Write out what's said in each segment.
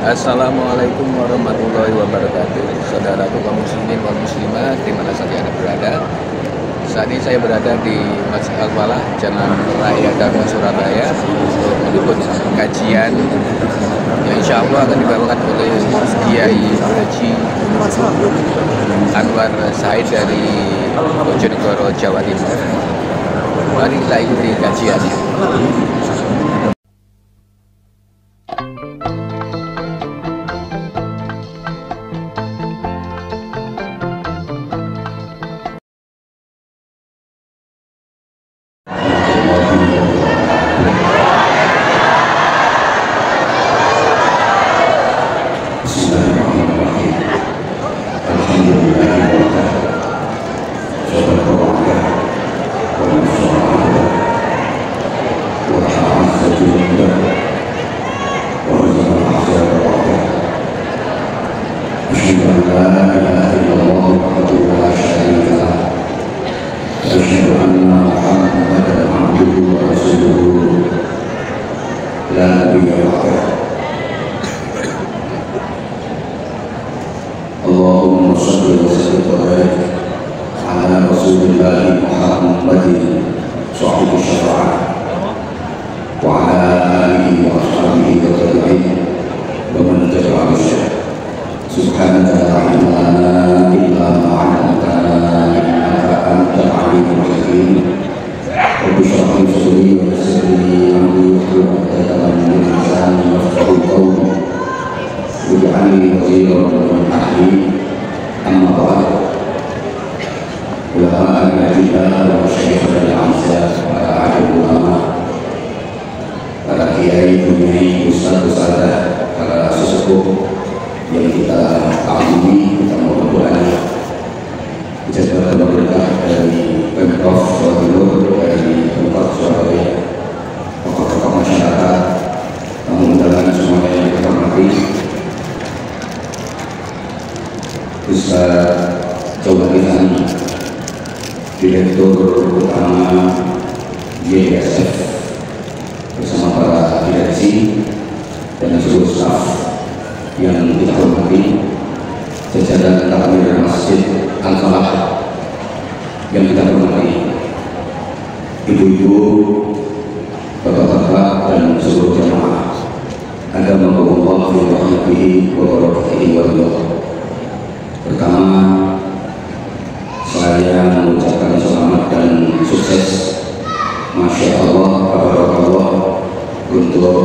Assalamualaikum warahmatullahi wabarakatuh. Saudaraku kaum muslimin wal muslimat di mana saja Anda berada. Saat ini saya berada di Masjid Al-Falah, Jalan Raya Darmo, Surabaya untuk meliput kajian yang insya Allah akan dibawakan oleh Kiai Haji Anwar Said dari Bojonegoro, Jawa Timur. Mari kita ikuti kajiannya. Allahumma shalli wa sallim wa barik ala Rasulillah Muhammadin sahibi syafa'ah wa ala alihi wa ashabihi wa tabi'in wa man tabi'ahum bi ihsan. Subhanaka la ilma lana illa ma 'allamtana innaka antal alimul hakim. Rabbi shrah li sadri wa yassir li amri wahlul 'uqdatam min lisani yafqahu qawli waj'alni waziran min ahli. Amma ba'd. Ulama al-majida wa syaikh al-amsah para alim ulama, para kiai, bunyai, ustaz-ustazah, para sesepuh yang kita kagumi, kita mudah-mudahan dijaga berkah dari Pemprov Jawa Timur, dari Pemkot Surabaya, tokoh-tokoh masyarakat, tamu undangan semuanya yang kita hormati. Ustaz Coba Rizani, Direktur Utama YDSF, bersama para direksi dan seluruh staf yang kita hormati, jajaran takmir Masjid Al-Falah yang kita hormati, ibu-ibu, bapak-bapak dan seluruh jamaah. Agama Allah fi rahmatihi wa barakatihi wa ridha. Pertama, saya mengucapkan selamat dan sukses, Masya Allah, Barakallah, untuk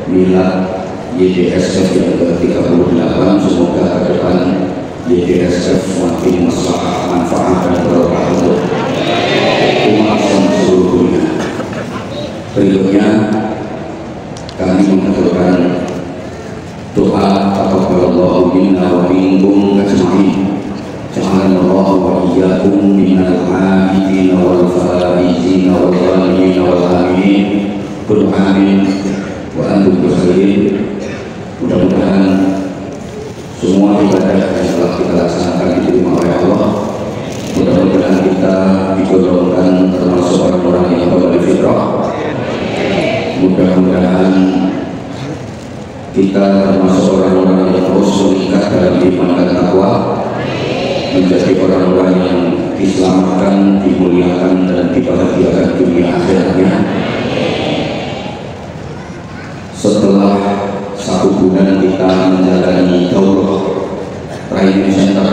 milad YDSF yang ke-38. Semoga ke depan YDSF makin maslahah, manfaat dan barokah untuk umat dan seluruh dunia. Berikutnya kami mengaturkan doa taqabbalallahu minna wa minkum ajma'in. Ja'alana Allah wa iyyakum minal 'abidin wal faizin wal zalimin wal aminin. Qul amin wa antum bisalihin. Mudah-mudahan semua ibadah yang telah kita laksanakan diterima oleh Allah. Mudah-mudahan kita digolongkan termasuk orang-orang yang bawa fitrah. Mudah-mudahan kita termasuk orang-orang yang terus meningkat dalam iman dan takwa, menjadi orang-orang yang diselamatkan, dimuliakan dan dibahagiakan dunia akhirnya. Setelah 1 bulan kita menjalani daurah training center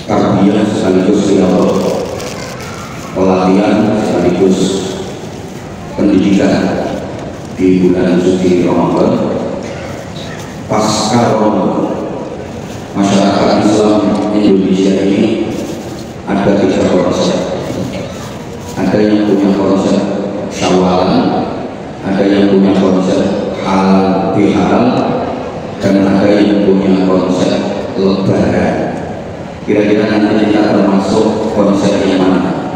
tarbiyah sekaligus riyadhah, pelatihan sekaligus pendidikan di bulan suci Ramadan. Pasca Ramadan, masyarakat Islam Indonesia ini ada 3 konsep. Ada yang punya konsep syawalan, ada yang punya konsep halal bihalal, dan ada yang punya konsep lebaran. Kira-kira nanti kita termasuk konsep yang mana?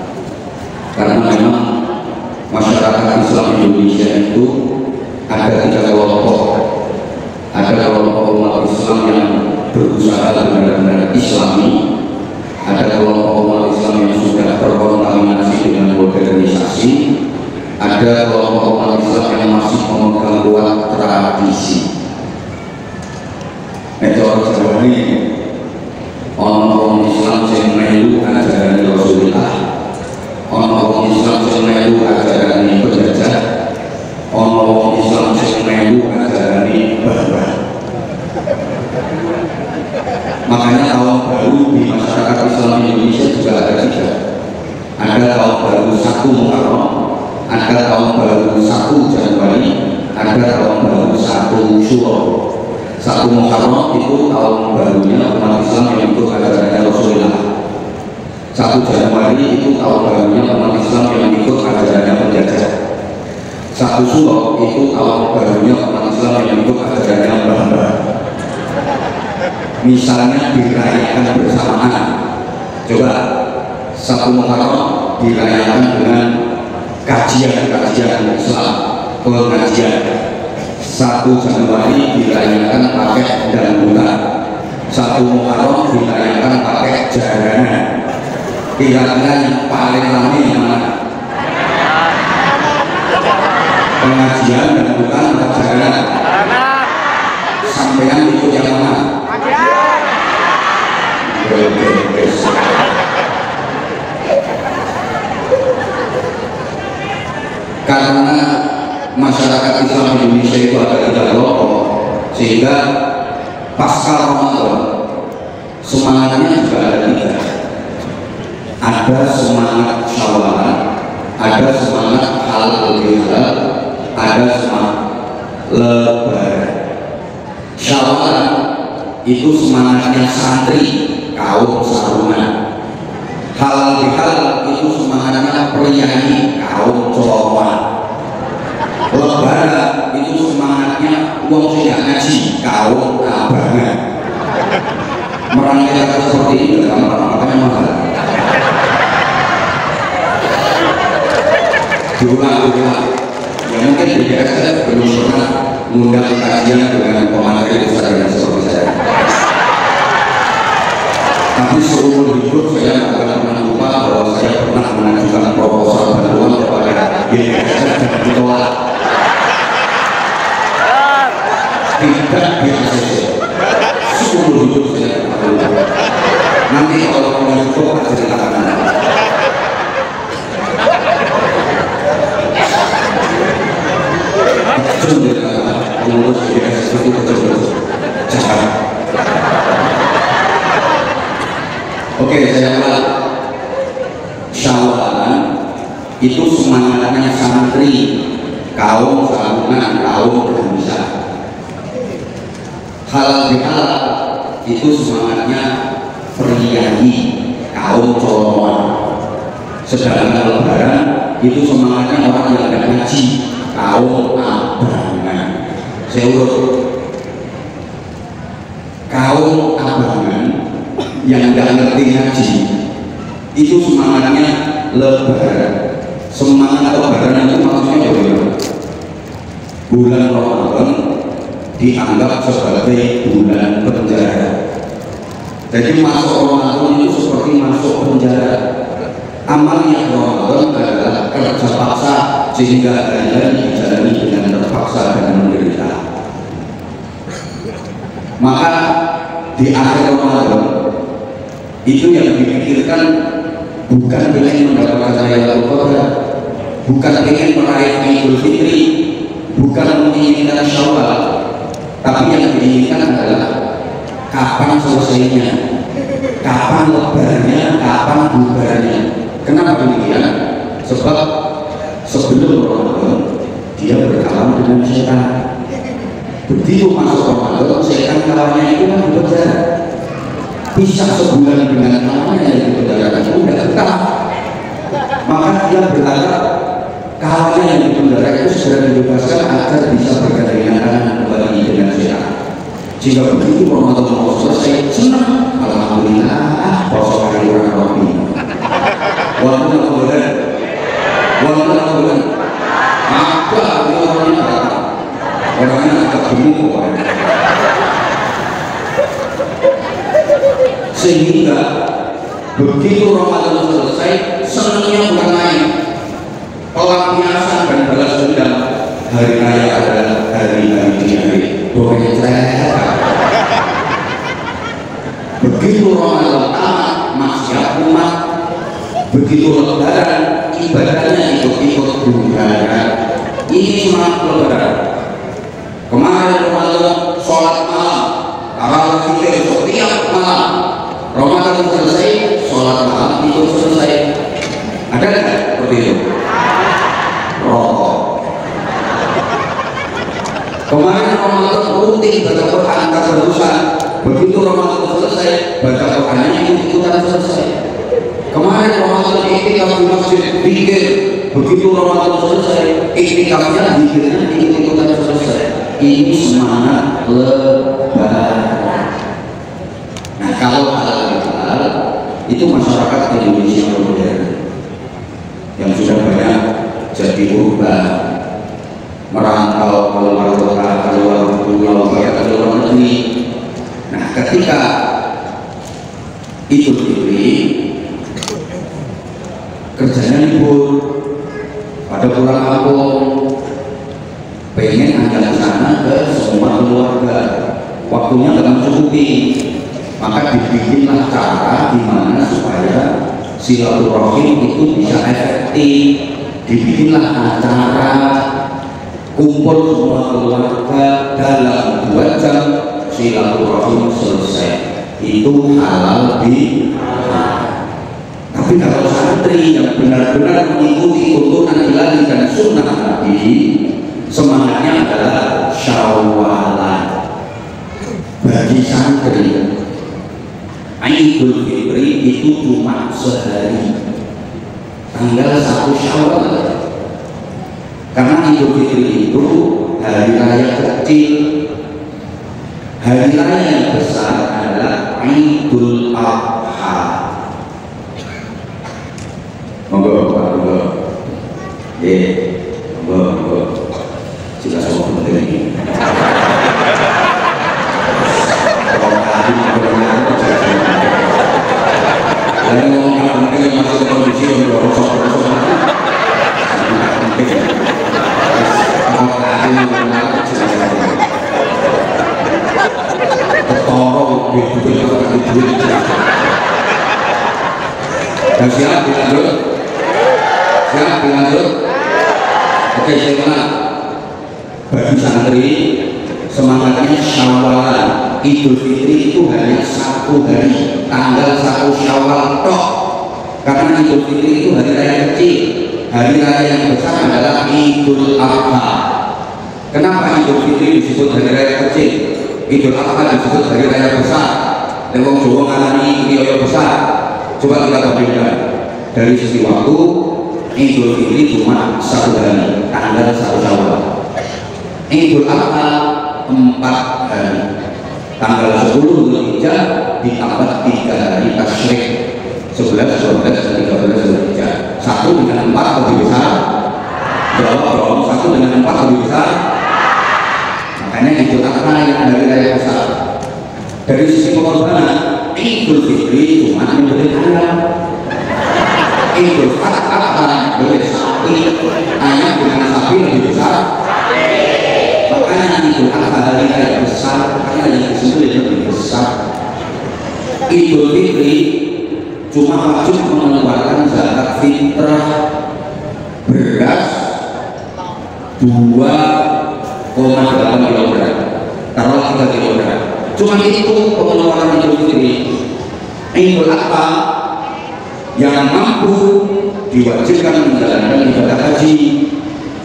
Karena memang masyarakat Islam Indonesia itu ada 3 kelompok. Ada kelompok umat Islam yang berusaha benar-benar Islami, ada kelompok umat Islam yang sudah terkontaminasi dengan modernisasi, ada kelompok umat Islam yang masih memegang kuat tradisi. Cara Jawa ini ana wong Islam sing melu ajaran Rasulullah, ana wong Islam sing melu ajaran penjajah, ana wong Islam sing melu ajaran Mbah-mbah. Makanya tahun baru di masyarakat Islam Indonesia juga ada tiga. Ada tahun baru 1 Muharram, ada tahun baru 1 Januari, ada tahun baru 1 Syuro. 1 Muharram itu tahun barunya umat Islam yang ikut ajarannya Rasulullah. 1 Januari itu tahun barunya umat Islam yang ikut ajarannya penjajah. 1 Syuro itu tahun barunya umat Islam yang ikut ajarannya Mbah-mbah. Misalnya dirayakan bersamaan, coba 1 Muharram dirayakan dengan kajian-kajian Islam, pengajian. 1 Januari dirayakan pakai dangdutan, 1 Muharram dirayakan pakai jaranan. Kira-kira yang paling ramai yang mana? Pengajian, dangdutan, atau jaranan? Sampean ikut yang mana? Karena masyarakat Islam Indonesia itu ada 3 kelompok, sehingga pasca Ramadan semangatnya juga ada 3. Ada semangat Syawalan, ada semangat halal bihalal, ada semangat Lebaran. Syawalan itu semangatnya santri kaum sarungan. Halal bihalal itu semangatnya priayi kaum colongan. Lebaran itu semangatnya wong sing ngaji kaum abangan. Merangkai seperti ini gampang, makanya mahal. Diulang-ulang. Ya mungkin di DSS belum pernah mengundang kajian dengan pemateri besar yang seperti saya. Tapi seumur hidup saya tidak akan pernah lupa bahwa saya pernah mengajukan proposal bantuan kepada DSS dan ditolak. Tidak di ACC. Seumur hidup saya tidak pernah lupa. Nanti kalau mau cukup akan ceritakan. Pengurus DSS itu betul-betul jahat. Oke, saya ulang. Syawalan itu semangatnya santri kaum sarungan, kaum berusaha. Halal bihalal itu semangatnya priayi kaum colongan. Sedangkan Lebaran itu semangatnya orang yang ada ngaji kaum abangan. Saya urut, kaum abangan yang tidak ngerti ngaji itu semangatnya Lebaran. Semangat Lebaran itu maksudnya bagaimana? Bulan Ramadan dianggap sebagai bulan penjara. Jadi masuk Ramadan itu seperti masuk penjara. Amalnya Ramadan adalah kerja paksa sehingga hari-hari dijalani dengan terpaksa dan menderita. Maka di akhir Ramadan itu yang dipikirkan bukan ingin mendapatkan Lailatul Qadar, bukan ingin meraih Idul Fitri, bukan menginginkan Syawal, tapi yang diinginkan adalah kapan selesainya, kapan lebarnya, kapan bubarnya. Kenapa demikian? Sebab sebelum Ramadan dia berkawan dengan setan. Begitu masuk Ramadan, setan kawannya itu kan di penjara. Bisa sebulan dengan kawannya yang di penjara itu udah betah. Maka dia berharap kawannya yang di penjara itu segera dibebaskan agar bisa bergandengan tangan kembali dengan setan. Jika begitu Ramadan mau selesai, senang. Alhamdulillah, puasa hari Ramadan. Walaupun bulan, apa orangnya datang, orangnya agak bingung pokoknya. Sehingga begitu Ramadan selesai, senangnya bukan main, pelampiasan dan balas dendam. Hari raya adalah hari-hari di hari boleh cerita. Ini semangat lebaran. Kemarin Ramadan sholat malam, tarawih kita setiap malam. Ramadan selesai, sholat malam itu selesai. Ada nggak seperti itu? Rokok. Kemarin Ramadan rutin baca Quran terus-terusan. Begitu Ramadan selesai, baca Qurannya ikut-ikutan selesai. Kemarin Ramadan iktikaf di masjid pikir, begitu Ramadan selesai, iktikafnya pikirnya ikut-ikutan selesai. Ini semangat lebaran. Nah, kalau halal itu masyarakat Indonesia modern yang sudah banyak jadi urban, merantau keluar kota, keluar pulau, bahkan keluar negeri. Nah, ketika Idul Fitri kerjanya libur, pada pulang kampung, pengen ajak sana ke semua keluarga, waktunya nggak mencukupi, maka dibikinlah cara gimana supaya silaturahim itu bisa efektif. Dibikinlah acara kumpul semua keluarga dalam 2 jam, silaturahim selesai. Itu halal di. Tapi kalau santri yang benar-benar mengikuti tuntunan ilahi dan sunnah Nabi, semangatnya adalah syawalan. Bagi santri, Idul Fitri itu cuma sehari, tanggal 1 Syawal. Karena Idul Fitri itu hari raya kecil. Hari raya yang besar adalah Idul Adha. Monggo, monggo. Monggo. Jika semua penting ini. Lalu orang penting yang masuk kondisi yang berosok-osok penting. Kalau tadi benar ketorong gitu duit. Dan siap dilanjut. Siap dilanjut. Oke, saya ulang. Bagi santri semangatnya syawalan. Idul Fitri itu hanya 1 hari, tanggal 1 Syawal tok. Karena Idul Fitri itu hari raya kecil. Hari raya yang besar adalah Idul Adha. Kenapa Idul Fitri disebut hari raya kecil? Idul Adha disebut hari raya besar. Lewong Jawa ngalami raya besar. Coba kita bandingkan dari sisi waktu. Idul Fitri cuma 1 hari, tanggal 1 Syawal. Idul Adha 4 hari, tanggal 10 Dzulhijjah ditambah 3 hari tasyrik, 11, 12, dan 13 Dzulhijjah. 1 dengan 4 lebih besar. Jawab, 1 dengan 4 lebih besar. Makanya Idul Adha yang hari raya besar. Dari sisi pengorbanan, Idul Fitri cuma memberi ayam. Idul Adha boleh sapi, ayam dengan sapi lebih besar. Makanya Idul Adha hari raya besar, karena yang disebut lebih besar. Idul Fitri cuma wajib mengeluarkan zakat fitrah beras 2,8 kg, taruh 3 kg. Cuma itu pengeluaran Idul Fitri. Idul Adha yang mampu diwajibkan menjalankan ibadah haji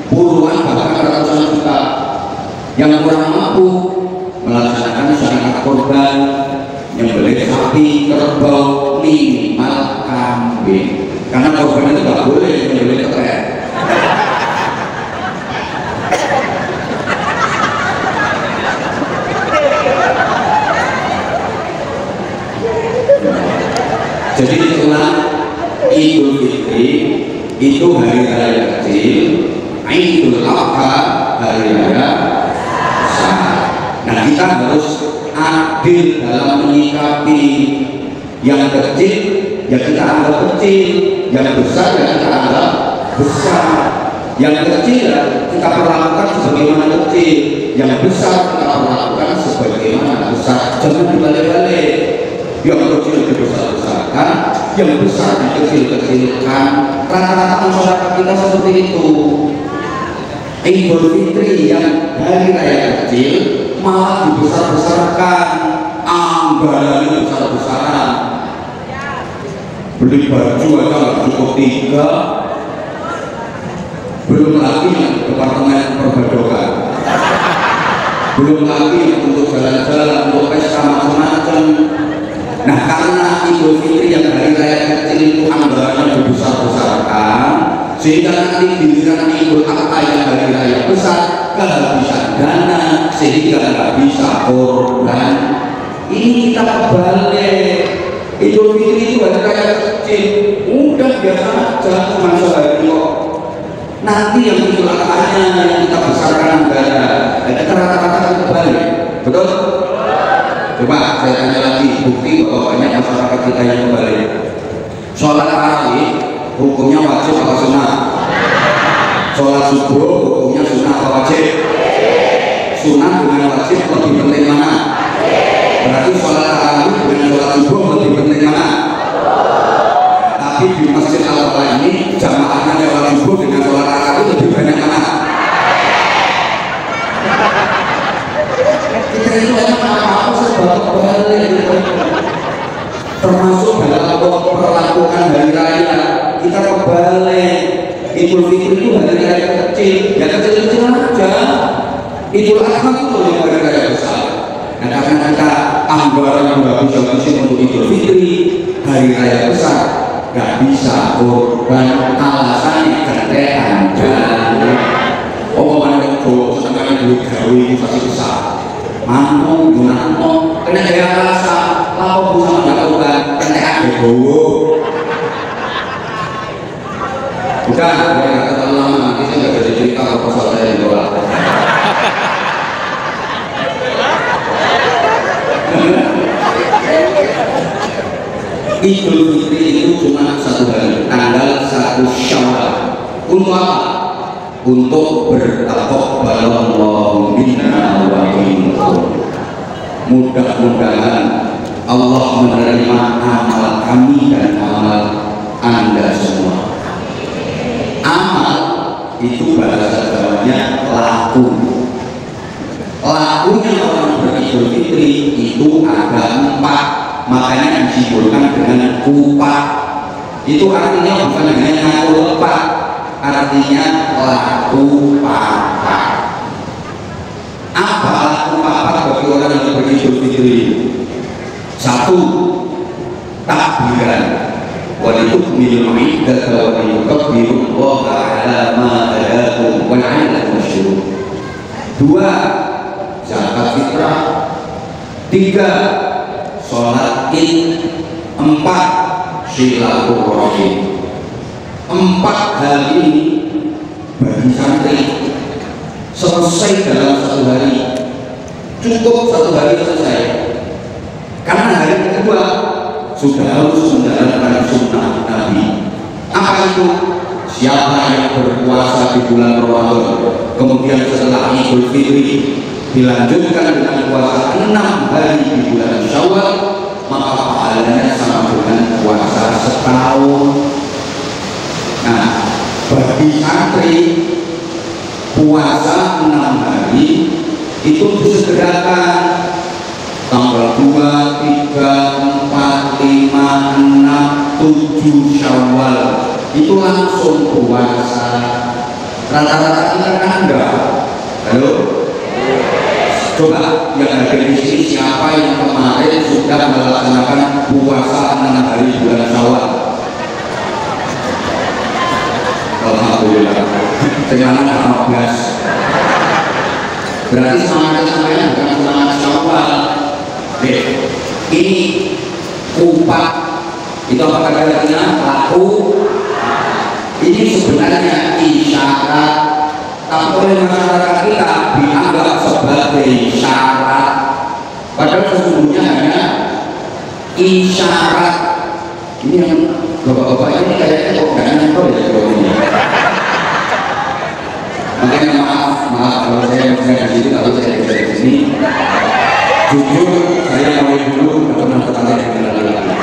puluhan bahkan ratusan juta. Yang kurang mampu melaksanakan syariat korban, nyembelih sapi, kerbau, minimal kambing. Karena korban itu nggak boleh nyembelih ketek. Jadi itulah Idul Fitri itu hari raya kecil, Idul Adha hari raya besar. Nah, kita harus adil dalam menyikapi. Yang kecil ya kita anggap kecil, yang besar ya kita anggap besar. Yang kecil ya kita perlakukan sebagaimana kecil, yang besar kita perlakukan sebagaimana besar. Jangan dibalik-balik. Yang kecil dibesar-besarkan, yang besar dikecil-kecilkan. Rata-rata masyarakat kita seperti itu. Idul Fitri yang hari raya kecil malah dibesar-besarkan, anggarannya besar-besaran. Beli baju aja nggak cukup 3, belum lagi departemen perbadokan, belum lagi untuk jalan-jalan, untuk pesta macam-macam. Nah, karena Idul Fitri yang hari raya kecil itu anggarannya dibesar-besarkan, sehingga nanti giliran Idul Adha yang hari raya besar kehabisan dana, sehingga nggak bisa korban. Ini kita kebalik. Idul Fitri itu hari raya kecil, udah biasa aja, cuma sehari kok. Nanti yang Idul Adha-nya yang kita besarkan anggaran, kita rata-rata kebalik, betul? Coba saya tanya lagi, bukti bahwa banyak masyarakat kita yang kebalik. Sholat tarawih hukumnya wajib atau sunnah? Sholat subuh hukumnya sunnah atau wajib? Sunnah dengan wajib lebih penting mana? Berarti sholat tarawih dengan sholat subuh lebih penting mana? Tapi di Masjid Al-Falah ini jamaahnya sholat subuh dengan sholat tarawih lebih banyak mana? Kita itu emang apa-apa sebab kebalik, termasuk dalam perlakukan hari raya kita kebalik. Idul Fitri itu hari raya kecil, ya kecil-kecil aja. Idul Adha itu yang hari raya besar. Nah, karena kita anggaran yang nggak bisa untuk Idul Fitri, hari raya besar, nggak bisa korban, alasannya kentekan jalan. Oh, mana itu setengahnya duit gawe ini pasti besar. Mantung, gunantung, kena gaya alasan, lalu bisa mendapatkan kentekan begowo. Udah, ya nggak terlalu lama, nanti saya nggak jadi cerita proposal saya di bawah. Idul Fitri itu cuma 1 hari, tanggal 1 Syawal. Untuk apa? Untuk bertaqabbalallahu minna wa minkum. Mudah-mudahan Allah menerima amal kami dan amal Anda semua. Amal itu bahasa Jawanya laku. Lakunya orang beridul fitri itu ada 4, makanya disimbolkan dengan kupat. Itu artinya bukan hanya ngaku lepat, artinya laku papat. Apa laku papat bagi orang yang beridul fitri? 1, takbiran. Walitukmilul iddata wa litukabbirullaha ala ma hadakum wa la'allakum tashkurun. 2, zakat fitrah. 3, sholat id. 4, silaturahim. 4 hal ini bagi santri selesai dalam 1 hari, cukup 1 hari selesai. Karena hari kedua sudah harus menjalankan sunnah Nabi. Apa itu? Siapa yang berpuasa di bulan Ramadan, kemudian setelah Idul Fitri dilanjutkan dengan puasa 6 hari di bulan Syawal, maka pahalanya sama dengan puasa setahun. Nah, bagi santri puasa 6 hari itu disegerakan. Tanggal 2, 3, 4, 5, 6, 7 Syawal itu langsung puasa. Rata-rata kita kan enggak. Halo? Coba yang ada di sini siapa yang kemarin sudah melaksanakan puasa 6 hari bulan Syawal? Alhamdulillah. Semangat 15. Berarti semangat sampai bukan semangat Syawal. Ini kupat itu apa katanya? Laku. Ini sebenarnya isyarat, tapi oleh masyarakat kita dianggap sebagai syarat, padahal sesungguhnya hanya isyarat. Ini yang bapak-bapak ini kayaknya kok nggak nyantol ya kalau ini. Makanya maaf kalau saya di sini, kalau saya di sini. Jujur, saya mau dulu nggak pernah tertarik dengan laki-laki.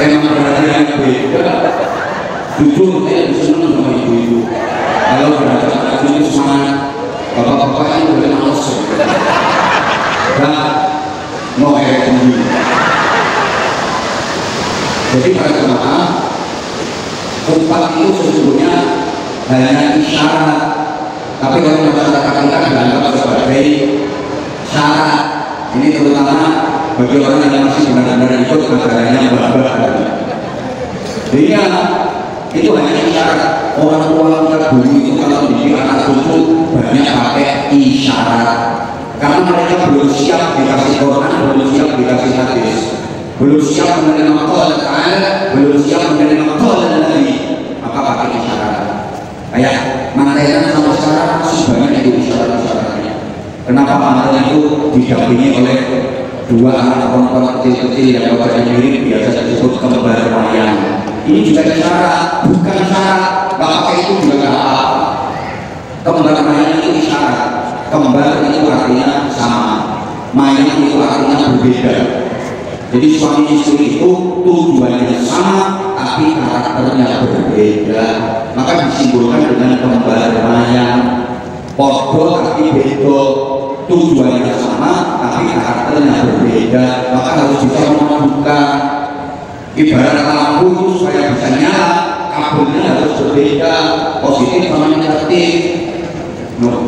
Emang perhatian beda. Jujur saya lebih senang sama ibu-ibu. Kalau berada di semangat, bapak-bapak itu boleh males. Dan mau tinggi. Jadi para jemaah, upah itu sesungguhnya hanya isyarat. Tapi kalau masyarakat kita dianggap sebagai syarat. Ini terutama bagi orang yang masih benar-benar ikut ajarannya Mbah-mbah. Jadi itu hanya isyarat. Orang tua kita dulu itu kalau dididik anak cucu banyak pakai isyarat. Karena mereka belum siap dikasih Quran, belum siap dikasih hadis, belum siap menerima qala ta'ala, belum siap menerima qala Nabi, maka pakai isyarat. Kayak mantelan sama sekarang masih banyak itu isyarat-isyaratnya. Kenapa mantelan itu didampingi oleh dua anak perempuan kecil-kecil yang wajahnya mirip, biasa disebut kembar mayang. Ini juga isyarat, bukan syarat. Bapak itu juga nggak apa. Kembar mayang itu isyarat. Kembar itu artinya sama, mayang itu artinya berbeda. Jadi suami istri itu tujuannya sama, tapi karakternya berbeda. Maka disimbolkan dengan kembar mayang. Podo tapi beda. Tujuannya sama, tapi karakternya berbeda. Maka harus bisa memadukan. Ibarat lampu itu supaya bisa nyala, kabelnya harus berbeda, positif sama negatif.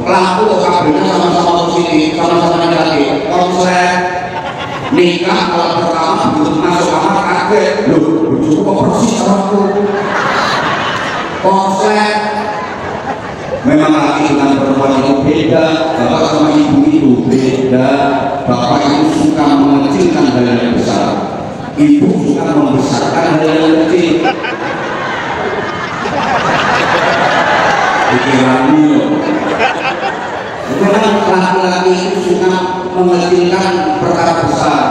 Lampu atau kabelnya sama-sama positif, sama-sama negatif. Konsep nikah kalau pertama belum masuk kamar kaget, loh, berjuku kok persis sama aku. Konsep memang laki dengan perempuan itu beda, bapak sama ibu itu beda. Bapak itu suka mengecilkan hal yang besar, ibu suka membesarkan hal yang kecil. Pikiranmu memang laki-laki itu suka mengecilkan perkara besar.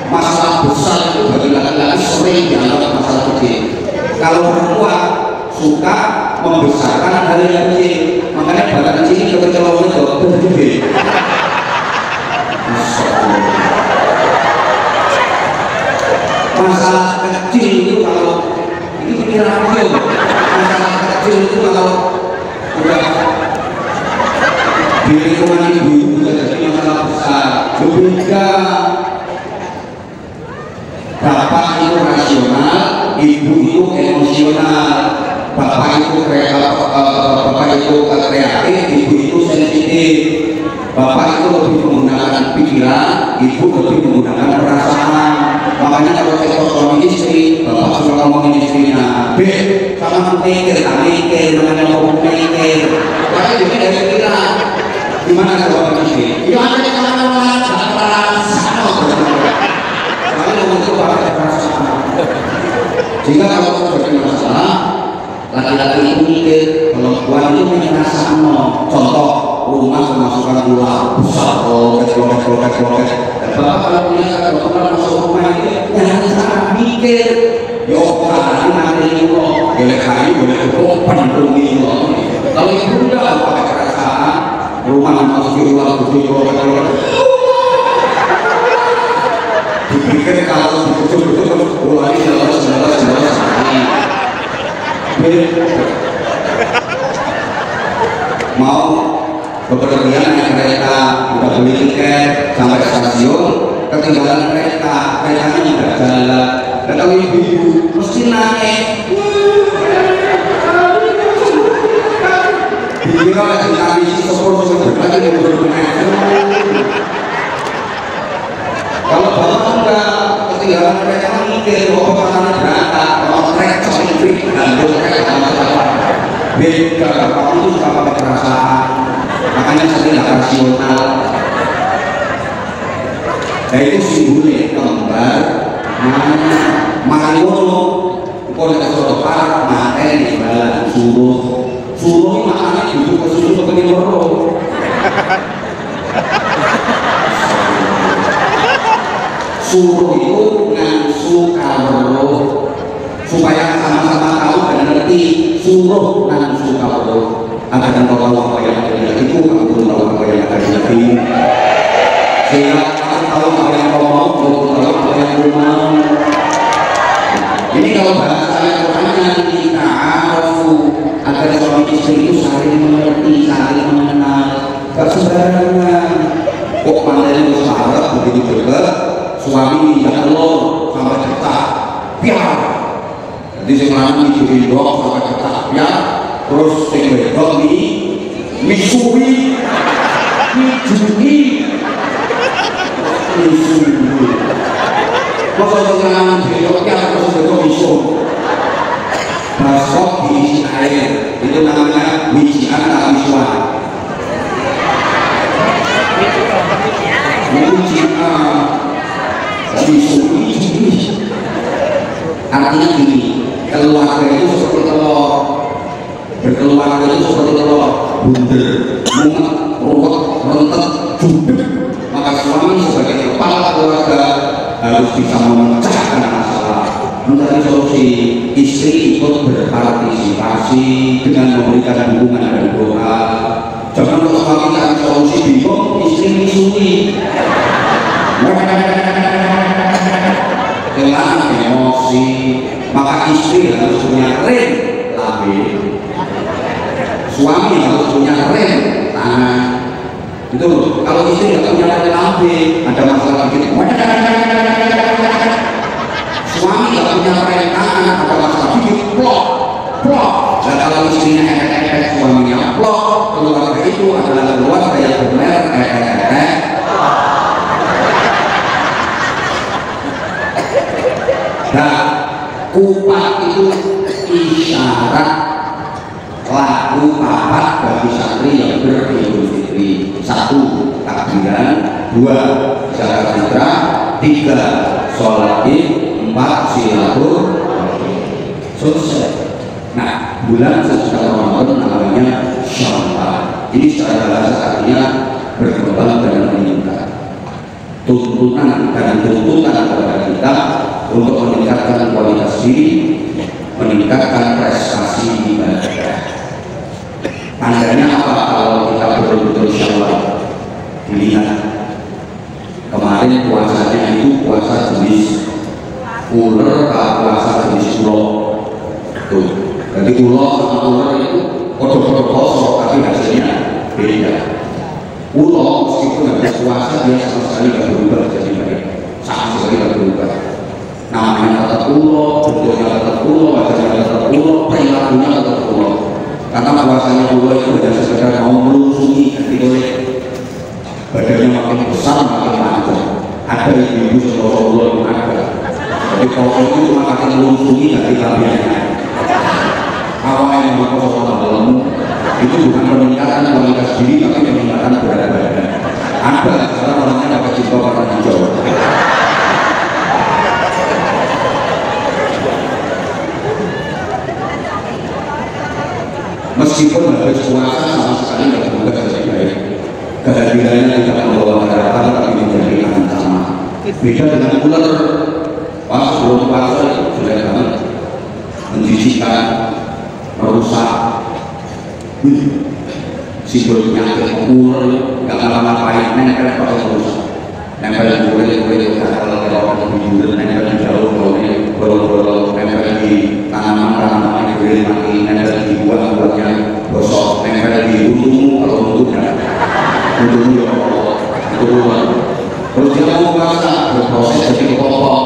Masalah besar itu bagi laki-laki sering dianggap masalah kecil. Kalau perempuan suka membesarkan hal yang kecil, makanya badan sini kekecolongan itu gede. Masalah kecil itu kalau ini pikiran aku, masalah kecil itu kalau udah di lingkungan ibu juga jadi masalah besar. Berbeda. Bapak itu rasional, ibu itu emosional. Bapak itu kreatif, ibu itu sensitif. Bapak itu lebih menggunakan pikiran, ibu lebih menggunakan perasaan. Makanya kalau kita suami istri, bapak suka ngomongin istrinya, "Beb, sama mikir, tak mikir, namanya ngomong mikir." Tapi juga dari pikiran. Gimana jawaban istri? Ya ada yang kalah, tak perasaan. Kalau ngomong itu pakai perasaan. Jika kalau terjadi masalah, laki-laki itu mikir, perempuan itu punya perasaan. Contoh, rumah kemasukan uang besar, loket. Bapak kalau punya kalau masuk rumah ini, jangan salah mikir. Yo, nanti lo, boleh kayu, boleh open rumah lo. Kalau ibu udah pakai perasaan, rumah masuk uang gede, loket. Dipikir kalau betul-betul uang ini jelas. Mau bepergian naik kereta, udah beli tiket sampai stasiun, ketinggalan keretanya nggak jalan. Dan kalau ibu mesti naik. Dikira lagi kami si sepuluh lagi yang berbenah. Kalau bapak enggak ketinggalan kereta mikir, bapak pasangan berangkat, bapak kereta istri gandul kereta beda. Bapak itu suka pakai perasaan. Makanya saya tidak rasional. Nah itu simbolnya kembar Mariono. Kalau kita suruh park materi di jalan suruh makanya duduk ke suruh ke Timoro. Suruh itu ngangsu karo supaya sama-sama tahu dan ngerti. Suruh ngangsu karo. Akan tahu apa yang ada di hatiku, aku pun tahu apa yang ada di hatimu. Sehingga aku tahu apa yang kau mau, aku tahu apa yang kau mau. Ini kalau bahasa Al-Quran yang kita gak sembarangan. Kok pandai lu sahabat begitu dekat, suami ya Allah sampai ketak, biar. Jadi sekarang itu indok sampai ketak, biar. Terus sekedok misui, mijui, misui. Masa sekarang indoknya terus sekedok misui. Basok diisi air, itu namanya wijian atau misuan. Artinya gini, keluarga itu seperti telur, berkeluarga itu seperti telur, bundel, mumet, ruwet, rentet, jubek. Maka suami sebagai kepala keluarga harus bisa memecahkan masalah, mencari solusi. Istri ikut berpartisipasi dengan memberikan dukungan dan doa. Jangan kalau suami cari solusi bingung, istri misui. Kehilangan emosi, maka istri harus punya rem lambe, suami harus punya rem tangan. Itu kalau istri nggak punya rem lambe, ada masalah begini. Suami nggak punya rem tangan, ada masalah begini. Plok, plok. Dan kalau istrinya efek suaminya plok, keluarga itu adalah keluarga yang benar Nah, kupat itu isyarat laku papat bagi santri yang beridul fitri. 1. Takbiran, 2. Zakat fitrah, 3. Sholat id, 4. Silaturahmi. Selesai. Nah, bulan sesudah Ramadan namanya Syawal. Ini secara bahasa artinya berkembang dan meningkat. Tuntunan dan tuntutan kepada kita untuk meningkatkan kualitas diri, meningkatkan prestasi ibadah. Tandanya apa kalau kita betul-betul Syawal? Dilihat kemarin puasanya itu puasa jenis ular atau puasa jenis ulo. Tuh, jadi ulo sama ular itu kodok-kodok kosong tapi hasilnya beda. Ulo meskipun habis puasa dia sama sekali tidak berubah jadi baik, sama sekali tidak berubah. Namanya tetap ulo, bentuknya tetap ulo, wajahnya tetap ulo, perilakunya tetap ulo. Karena puasanya ulo itu tidak sekedar mau melunjungi gitu, badannya makin besar makin panjang. Ada ibu-ibu seluruh ulo yang ada. Jadi kalau itu cuma makin melunjungi dari tabiatnya. Awalnya yang mau dalam itu bukan peningkatan kualitas diri tapi peningkatan berat badan. Ada sekarang orangnya dapat jumpa warna hijau. Meskipun habis puasa sama sekali tidak berubah jadi baik. Kehadirannya tidak membawa harapan tapi menjadi ancaman. Beda dengan ular. Pas sebelum puasa itu sudah banget menjijikan, merusak. Simbol penyakit ular nggak ngapa-ngapain, nempel pada merusak. Nempel di kulit kalau tidur, nempel di jauh bolong-bolong, nempel di tanaman-tanaman kulit mati, nempel di buah-buahnya gosok, nempel di untumu kalau untuknya ya Allah, itu ular. Terus dia mau puasa berproses jadi kelompok.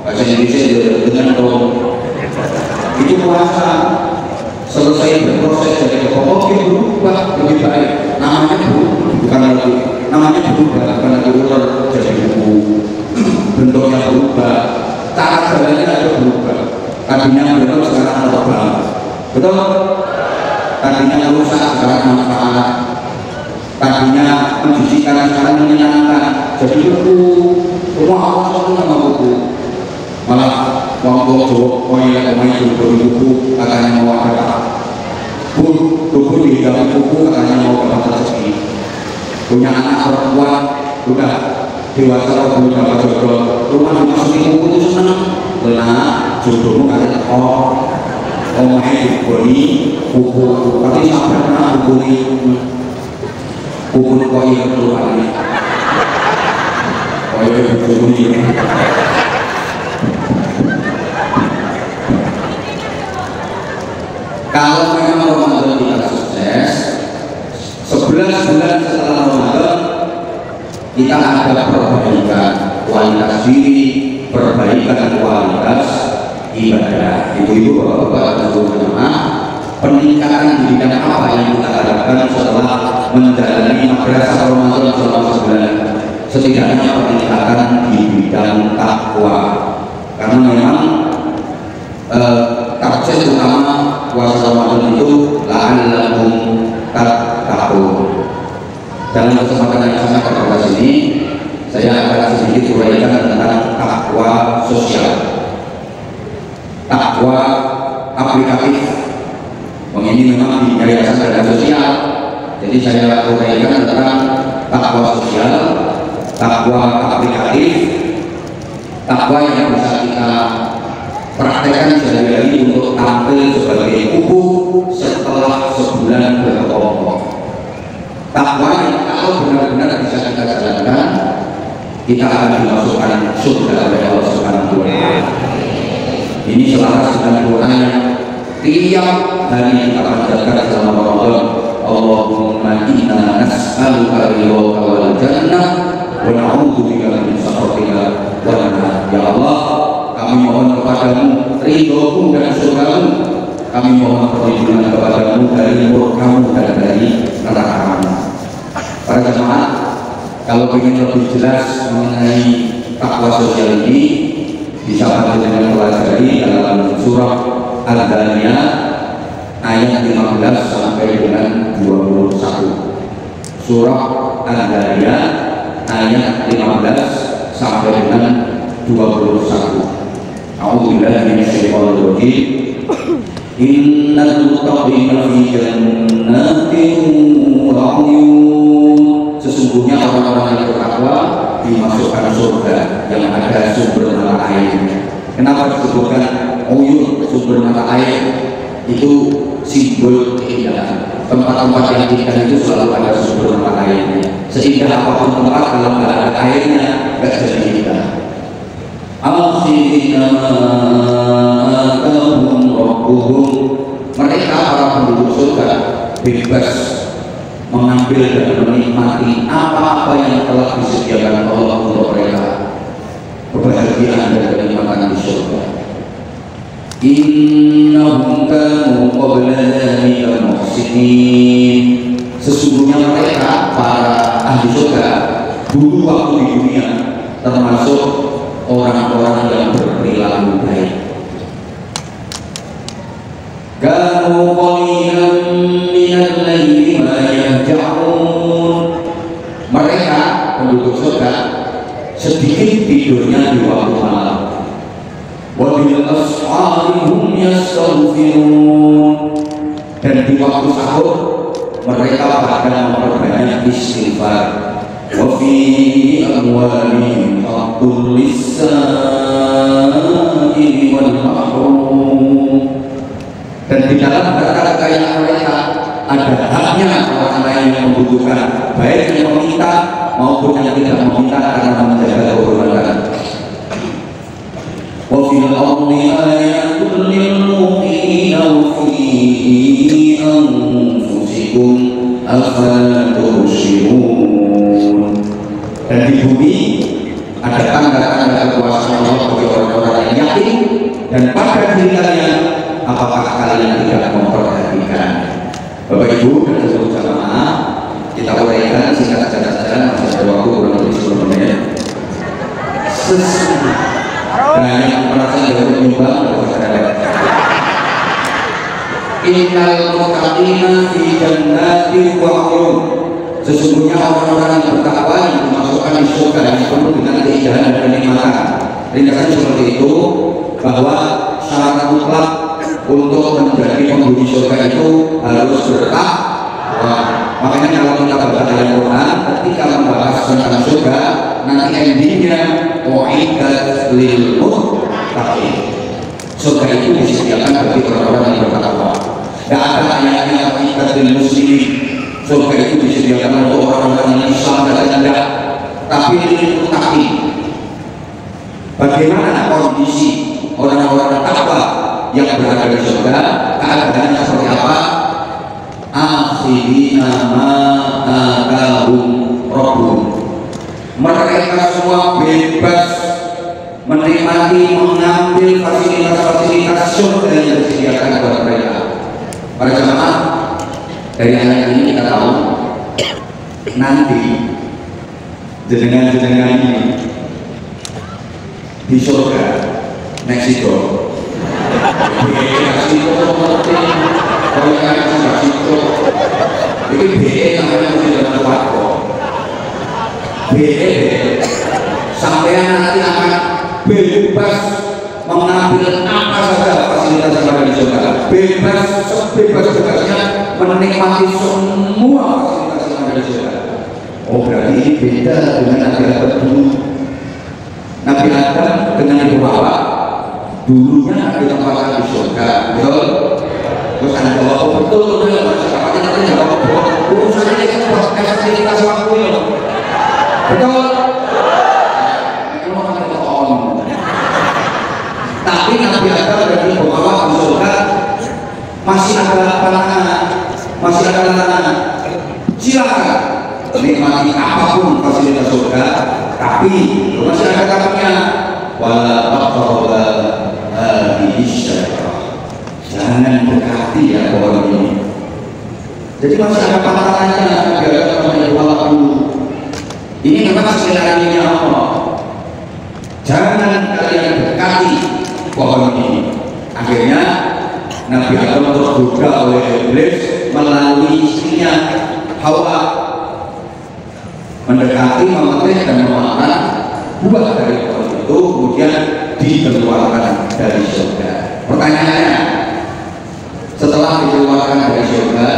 Bahasa Indonesia dengan dong. Itu puasa selesai berproses jadi kelompok dia berubah lebih baik. Namanya bukan lagi namanya berubah, bukan lagi ular jadi buku. Bentuknya berubah, cara jalannya ada berubah. Tadinya belum sekarang terbang, betul? Tadinya rusak sekarang manfaat. Tadinya menjijikan sekarang menyenangkan. Jadi buku, semua awal itu nama buku. Malah waktu main buku katanya mau ada buku di dalam buku katanya mau dapat rezeki. Punya anak perempuan udah dewasa belum dapat jodoh, rumah dimasukin buku itu senang. Nah, jodohmu katanya main diboni buku, tapi sampai pernah buku ini buku koi keluar ini. Koi buku ini. Kalau memang Ramadan kita sukses, 11 bulan kita ada perbaikan kualitas diri, perbaikan kualitas ibadah. Ibu-ibu, bapak-bapak, dan seluruh jemaah, peningkatan di bidang apa yang kita harapkan setelah menjalani madrasah Ramadan selama sebulan? Setidaknya peningkatan di bidang takwa, karena memang target utama puasa Ramadan itu la'allakum tattaqun. Dalam kesempatan yang sangat terbatas ini, saya akan sedikit uraikan tentang takwa sosial, takwa aplikatif. Ini memang di yayasan dana sosial, jadi saya uraikan tentang takwa sosial, takwa aplikatif, takwa yang bisa kita praktekkan sehari-hari untuk tampil sebagai kubu setelah sebulan berkelompok. Takwa yang kalau benar-benar bisa kita jalankan, kita akan dimasukkan surga oleh Allah Subhanahu wa Ta'ala. Ini selaras dengan doa yang tiap hari kita panjatkan selama Ramadan. Allahumma inna nas'aluka ridhaka wal jannah wa na'udzubika min sakhatika wan nar. Ya Allah, kami mohon kepadamu ridhomu dan surgamu. Kami mohon perlindungan kepadamu dari murka-Mu dan dari neraka-Mu. Para jemaah, kalau ingin lebih jelas mengenai takwa sosial ini, bisa Anda dengan pelajari dalam surah Al-Dhariyat ayat 15 sampai dengan 21. Surah Al-Dhariyat ayat 15 sampai dengan 21. A'udzubillahi minasyaitonir rajim. Innal muttaqina fi jannatin wa 'uyun. Sesungguhnya orang-orang yang bertakwa dimasukkan surga yang ada sumber mata airnya. Kenapa disebutkan uyun, sumber mata air? Itu simbol keindahan. Tempat-tempat yang indah itu selalu ada sumber mata airnya. Seindah apapun tempat, kalau nggak ada airnya, nggak jadi indah. Akhirina atahum rabbuhum. Mereka para penduduk surga bebas mengambil dan menikmati apa-apa yang telah disediakan Allah untuk mereka. Kebahagiaan dan kenikmatan di surga. Innahum kanu qabla dzalika muhsinin. Sesungguhnya mereka para ahli surga dulu waktu di dunia termasuk orang-orang yang berperilaku baik. Kanu qalilan minal laili ma yahja'un. Mereka penduduk surga sedikit tidurnya di waktu malam. Wa bil ashari hum yastaghfirun. Dan di waktu sahur mereka pada memperbanyak istighfar. Wa fi amwalihim haqqul lis-sa'ili wal mahrum. Dan di dalam harta kekayaan mereka ada haknya orang lain yang membutuhkan, baik yang meminta maupun yang tidak meminta, karena menjaga kehormatan. Wa fil ardi ayatul lil mu'minina wa fi anfusikum afala tubsirun. Dan di bumi ada tanda-tanda kekuasaan Allah bagi orang-orang yang yakin, dan pada diri kalian apakah kalian tidak memperhatikan? Bapak Ibu dan seluruh jamaah, kita uraikan singkat saja, masih ada waktu kurang lebih 10 menit. Banyak merasa jauh menyumbang kepada Innal muttaqina fi jannatin wa 'uyun. Sesungguhnya orang-orang yang bertakwa yang dimasukkan di surga yang penuh dengan keindahan dan kenikmatan. Ringkasan seperti itu, bahwa syarat mutlak untuk menjadi penghuni surga itu harus bertakwa. Makanya kalau kita baca ayat Quran, ketika membahas tentang surga, nanti endingnya u'iddat lil muttaqin. Surga itu disediakan bagi orang-orang yang bertakwa. Tidak ada ayatnya u'iddat lil muslimin. Surga itu disediakan untuk orang-orang yang Islam dan tidak, tapi lil muttaqin. Bagaimana kondisi orang-orang takwa yang berada di surga? Keadaannya seperti apa? Akhirina ma atahum rabbuhum. Mereka semua bebas menikmati, mengambil fasilitas-fasilitas surga yang disediakan buat mereka. Para jemaah, dari ayat ini kita tahu nanti jenengan-jenengan ini di surga Meksiko. Meksiko seperti kalau kalian di Meksiko ini BE namanya tidak kuat kok. BE sampai nanti akan bebas mengambil apa saja fasilitas yang ada di surga, bebas sebebas-bebasnya menikmati semua fasilitas yang ada di surga. Oh, berarti ini beda dengan Nabi Adam dulu. Nabi Adam dengan Ibu Hawa dulunya ada tempat di surga, betul? Terus ada jawab betul, siapa nanti jawab urusan ini kan fasilitas waktu ya, betul? Tapi Nabi Adam dan Ibu Hawa di surga masih ada pandangan, masih ada larangan. Silakan nikmati apapun fasilitas surga, tapi masih ada tapinya. Wala taqrabu hadhihi syajarah. Jangan dekati ya pohon ini. Jadi masih ada pantangannya Nabi Adam dan Ibu Hawa dulu. Ini memang sekaliannya Allah. Jangan kalian dekati pohon ini. Akhirnya Nabi Adam tergoda oleh iblis melalui istrinya Hawa, mendekati, memetik dan memakan buah dari pohon itu, kemudian dikeluarkan dari surga. Pertanyaannya, setelah dikeluarkan dari surga,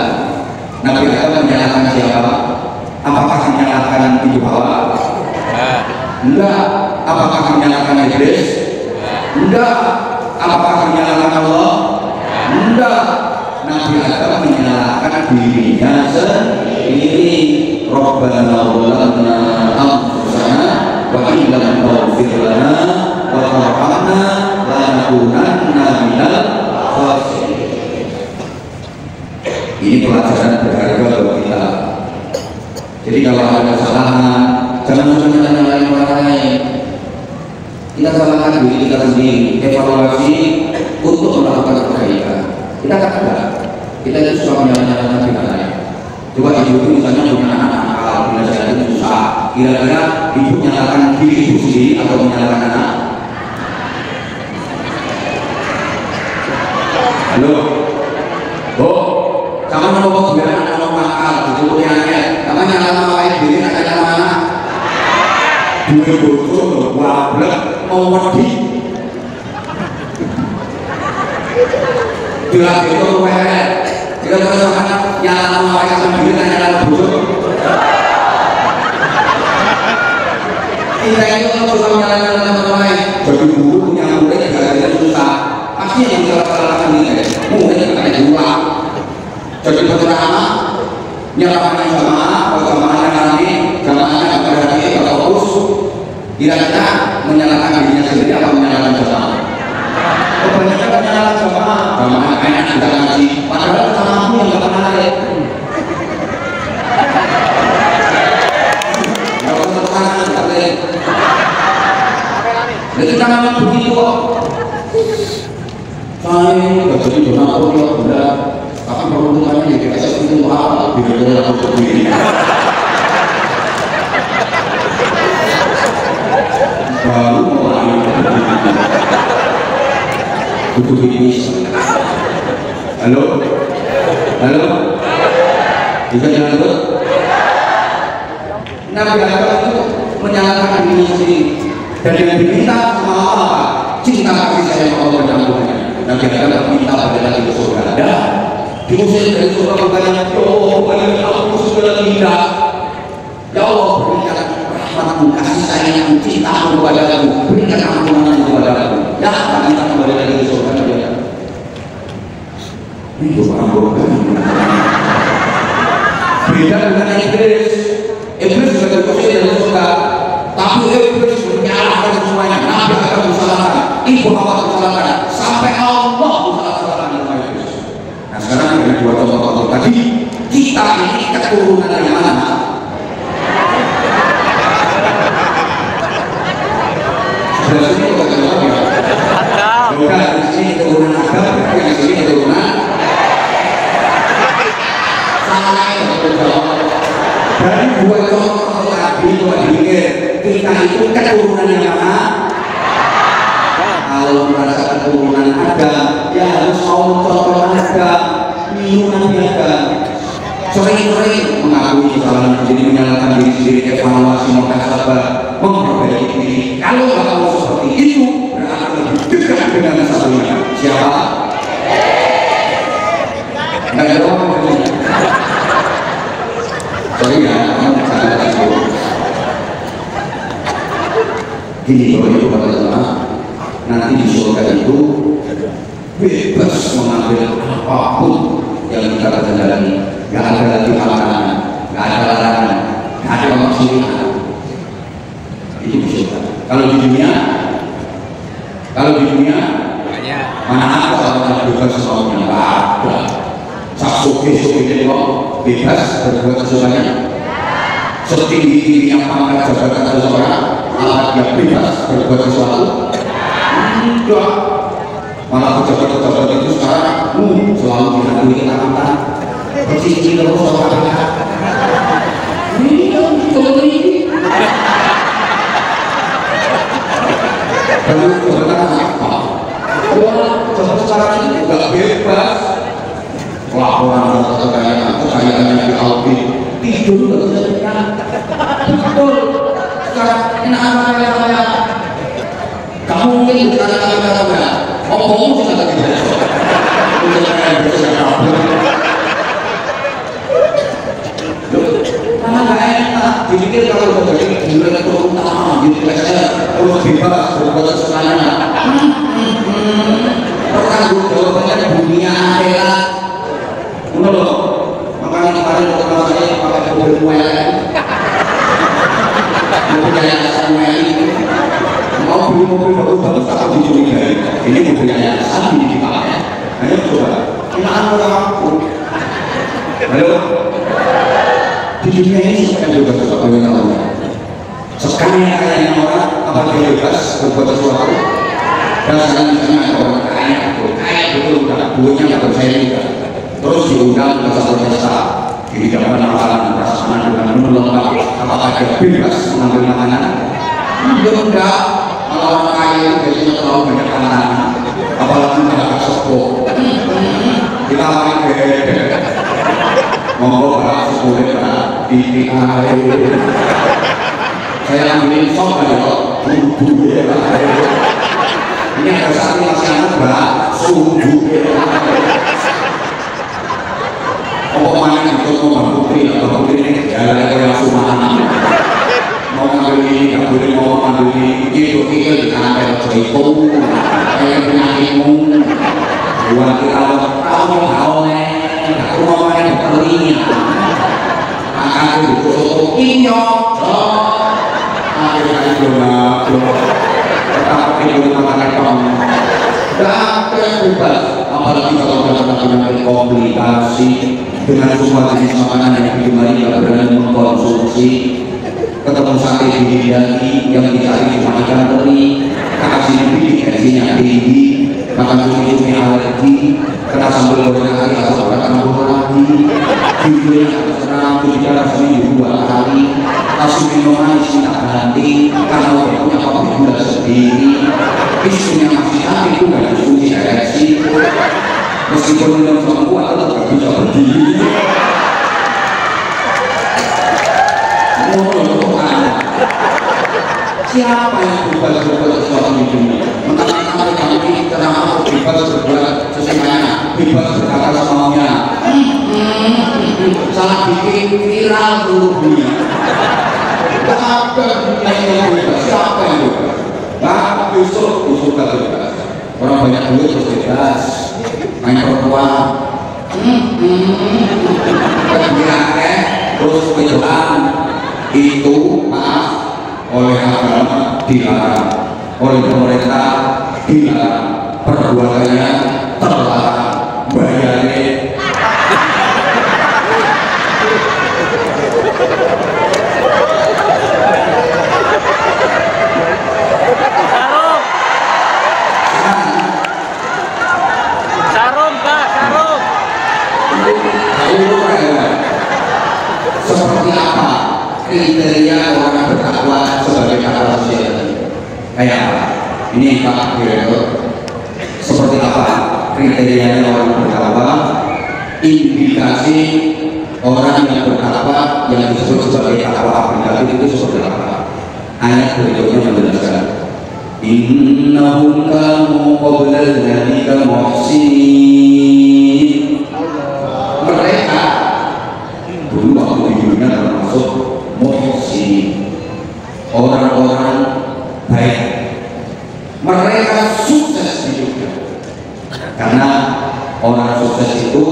Nabi Adam menyalahkan siapa? Apakah menyalahkan Ibu Hawa? Enggak. Apakah menyalahkan iblis? Enggak. Apakah menyalahkan Allah? Enggak. Nabi Adam menyalahkan dirinya sendiri. Rabbana zalamna anfusana wa in lam taghfir lana wa tarhamna lanakunanna minal khasirin. Ini pelajaran berharga buat kita. Jadi kalau ada kesalahan, jangan menyalahkan orang lain. Kita salahkan diri kita sendiri, evaluasi untuk melakukan kebaikan. Kita kan enggak, kita itu suka menyalahkan orang lain. Coba ibu itu misalnya punya anak nakal, belajar itu susah. Kira-kira ibu menyalahkan diri ibu sendiri atau menyalahkan anak? Halo, jangan ngomong biar anak nakal, itu punyanya. Kamu nyalahkan orang diri, nyalahkan anak. Dua bocor, wablek, mau wedi. Jelas itu weret. Kira-kira sama nyala orang sama diri, nyala bocor. Kita itu kalau suka nyala-nyala sama lain, jadi guru punya murid gara-gara susah. Pasti yang salah-salahkan ini, mungkin kita juga. Jadi pertama, nyalakan jamaah, jamaahnya nanti, jamaahnya berhati fokus. Kira-kira menyalahkan dirinya sendiri atau menyalahkan jamaah? Kebanyakan menyalahkan jamaah. Jamaah enak tidak ngaji, padahal jamaahmu yang nggak pernah lihat. Nggak usah tekanan, katanya. Jadi jangan begitu kok. Saya nggak jadi donatur ya, udah. Tapi peruntungannya ya kita seperti itu apa? Bila-bila aku begini. Baru mulai butuh ini. Halo, halo, bisa jalan tuh? Nabi Adam itu menyalahkan diri sendiri dan yang diminta sama Allah cinta kasih sayang Allah dan Tuhannya. Nabi Adam minta pada lagi ke surga. Dan diusir dari surga bukannya ya Allah, bukannya aku surga tidak. Ya Allah, berikan rahmatmu, kasih sayang, cintamu kepadaku, berikan ampunanmu kepadaku. Ya, kita kembali lagi ke surga. Ini bukan beda dengan iblis. Iblis juga diusir dari surga, tapi iblis menyalahkan semuanya. Nabi akan disalahkan, Ibu Hawa disalahkan, sampai Allah disalahkan oleh iblis. Nah sekarang dari dua contoh tadi, kita ini keturunan yang mana? Dari dua contoh tadi kita itu keturunan yang mana? Kalau merasa keturunan ada, ya harus mau contoh ada, minuman ada. Sering-sering mengakui kesalahan sendiri, menyalahkan diri sendiri, evaluasi, muhasabah, memperbaiki diri. Kalau nggak mau seperti itu, berarti lebih dekat dengan satunya. Siapa? Nggak ada orang begini. Sorry ya, saya kasih. Gini loh itu kata nanti di surga itu bebas mengambil apapun yang kita kendali. Gak ada lagi makanan, gak ada larangan, gak ada maksimal. Itu di surga. Kalau di dunia mana ada orang yang bebas semaunya? Gak ada. Saksuki jadi kok bebas berbuat sesukanya. Setinggi-tingginya pangkat jabatan seseorang, apakah dia bebas berbuat sesuatu? Enggak. Malah pejabat-pejabat itu sekarang selalu dihadiri ketakutan. Bercici terus sama ini yang betul ini. Lalu jabatan apa? Jabatan sekarang ini enggak bebas. Laporan kekayaan di Albi tidur terus betul. Sekarang enak kaya kamu mungkin kaya omong bisa lagi besok untuk kaya besok kabel karena gak enak dipikir kalau udah jadi direktur utama di PSR terus bebas berbuat sesukanya pertanggung jawabannya dunia akhirat. Betul loh, makanya kemarin dokter saya pakai mobil WLN mobil yayasan WLN mau beli mobil bagus-bagus takut dicurigai ini mobil yayasan ini dipakai ayo coba, kenaan orang aku halo di dunia ini siapa yang bebas sesuatu yang Allah sekali kayaknya orang apa dia bebas berbuat sesuatu dan sekarang misalnya orang kaya betul duitnya nggak saya juga terus diundang ke satu pesta di hadapan makanan prasmanan dengan menu lengkap apakah dia bebas mengambil makanan? Enggak malah orang kaya biasanya terlalu banyak makanan apalagi tidak sepuh kita main beda ngomong bahas sepuluh di air saya ambilin sok aja ini ada satu masih anak mbak sungguh mana itu mau putri atau putri ini jalan yang sumahan mau ngambil ini nggak boleh mau ngambil ini gitu di kantor itu kayak penyakitmu buat kita kamu oleh aku mau main dokternya akan ditusuk inyok akhirnya belum tetapi belum makan kamu dapat bebas apalagi kalau dapat penyakit komplikasi dengan semua jenis makanan yang digemari tidak berani mengkonsumsi ketemu sate dihindari yang dicari cuma ikan teri kasih lebih tensinya tinggi makan cumi-cumi alergi kena sambal goreng hari atau makan sambal lagi judulnya harus serang tujuan seminggu 2 kali kasih minum manis minta ganti karena udah punya kopi gula sendiri istrinya masih cantik itu gak diskusi ereksi meskipun minum sama kuat tetap gak bisa berdiri siapa yang bebas berbuat sesuatu di dunia mentang-mentang mereka ini kenapa bebas berbuat sesukanya bebas berkata semaunya salah bikin viral seluruh dunia gak ada dunia yang bebas siapa yang bebas nah besok gak bebas orang banyak duit terus bebas main perempuan kegiatan terus kejuan itu maaf oleh agama dilarang oleh pemerintah dilarang perbuatannya terlarang bayarnya Sarung Pak, sarung. Sarung kriteria orang bertakwa sebagai takwa sosial tadi? Kayak apa? Ini Pak Direktur, seperti apa kriterianya orang bertakwa? Indikasi orang yang bertakwa yang disebut sebagai takwa aplikatif itu seperti apa? Ayat berikutnya menjelaskan, innahum kanu qabla dzalika muhsinin. Mereka dulu waktu di dunia termasuk muhsinin, orang-orang baik. Mereka sukses hidupnya karena orang sukses itu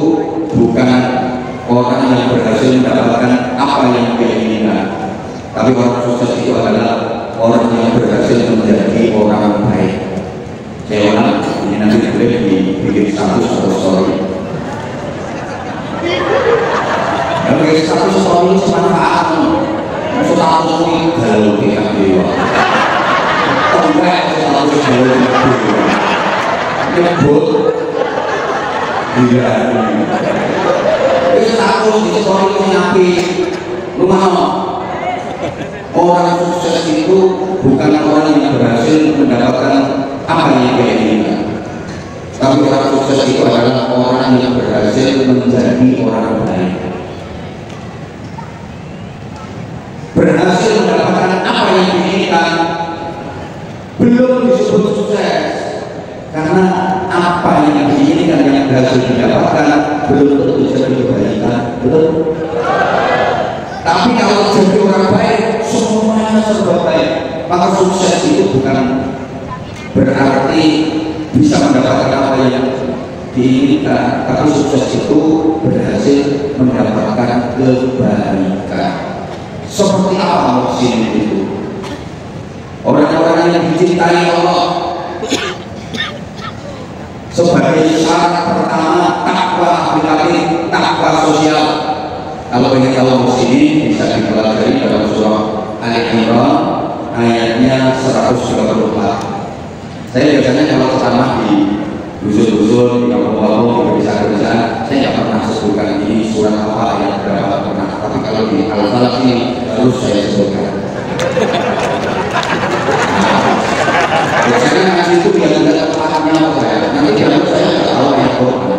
bukan orang yang berhasil mendapatkan apa yang dia inginkan, tapi orang sukses itu adalah orang yang berhasil menjadi orang baik. Saya ulang, ini nanti boleh dibikin status atau story. Dan bikin status story itu manfaat. Status ini galau kita dewa. Tempat status galau kita dewa. Nyebut gila. Ini status di story itu nyapi. Lu mau? Orang sukses itu bukan orang yang berhasil mendapatkan apa yang dia inginkan, tapi orang sukses itu adalah orang yang berhasil menjadi orang baik. Berhasil mendapatkan apa yang diinginkan belum disebut sukses, karena apa yang diinginkan yang berhasil didapatkan belum tentu jadi kebaikan, betul? Tapi kalau jadi orang baik, semuanya serba baik, maka sukses itu bukan berarti bisa mendapatkan apa yang diinginkan, tapi sukses itu berhasil mendapatkan kebaikan. Seperti apa muhsin itu? Orang-orang yang dicintai Allah sebagai syarat pertama takwa aplikatif, takwa sosial. Kalau ingin tahu muhsin bisa dipelajari dalam surah Al-Imran ayatnya 134. Saya biasanya kalau ceramah di dusun-dusun, di kampung-kampung, di desa-desa, saya nggak pernah sebutkan ini surat apa yang berapa pernah. Tapi kalau di Al-Falaq ini harus saya sebutkan. Biasanya ngasih itu biar tidak paham saya. Nanti dianggap saya nggak tahu ayat Quran.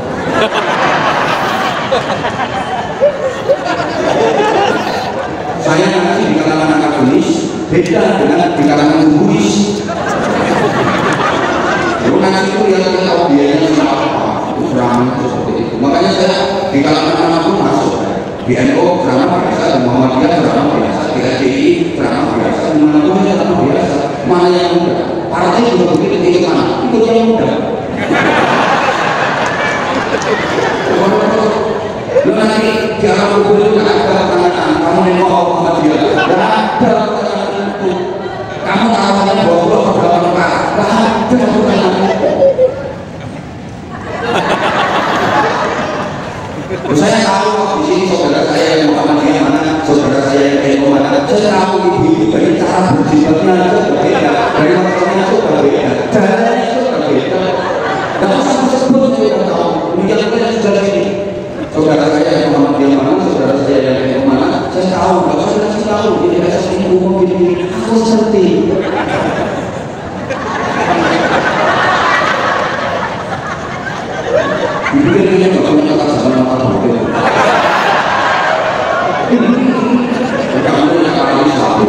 Saya nanti di kalangan akademis beda dengan di kalangan humanis. Nanti itu yang kita tahu biayanya apa, itu drama seperti itu. Makanya saya di kalangan manapun masuk. Di NU drama biasa, di Muhammadiyah drama biasa, di HDI drama biasa, di manapun saya drama biasa. Mana yang muda? Partai juga begitu, ikut mana? Ikut yang muda. Lu nanti di alam kubur itu nggak ada pertanyaan kamu nengok Muhammadiyah, nggak ada pertanyaan itu. Kamu taruhnya bobrok ke dalam perkara, nggak ada pertanyaan itu. Saya tahu di sini saudara saya yang Muhammadiyah mana, saudara saya yang NU mana. Saya tahu ibu-ibu dari cara berjibatnya itu berbeda, dari masalahnya itu berbeda, caranya itu berbeda. Dan saya sebut saya tahu, demikian pula sudah sini. Saudara saya yang Muhammadiyah mana, saudara saya yang NU mana, saya tahu. Kalau saya kasih tahu, ini saya ini umum ini, aku ngerti. Ini nggak punya kata sama kata berbeda. Kamu yang paling satu.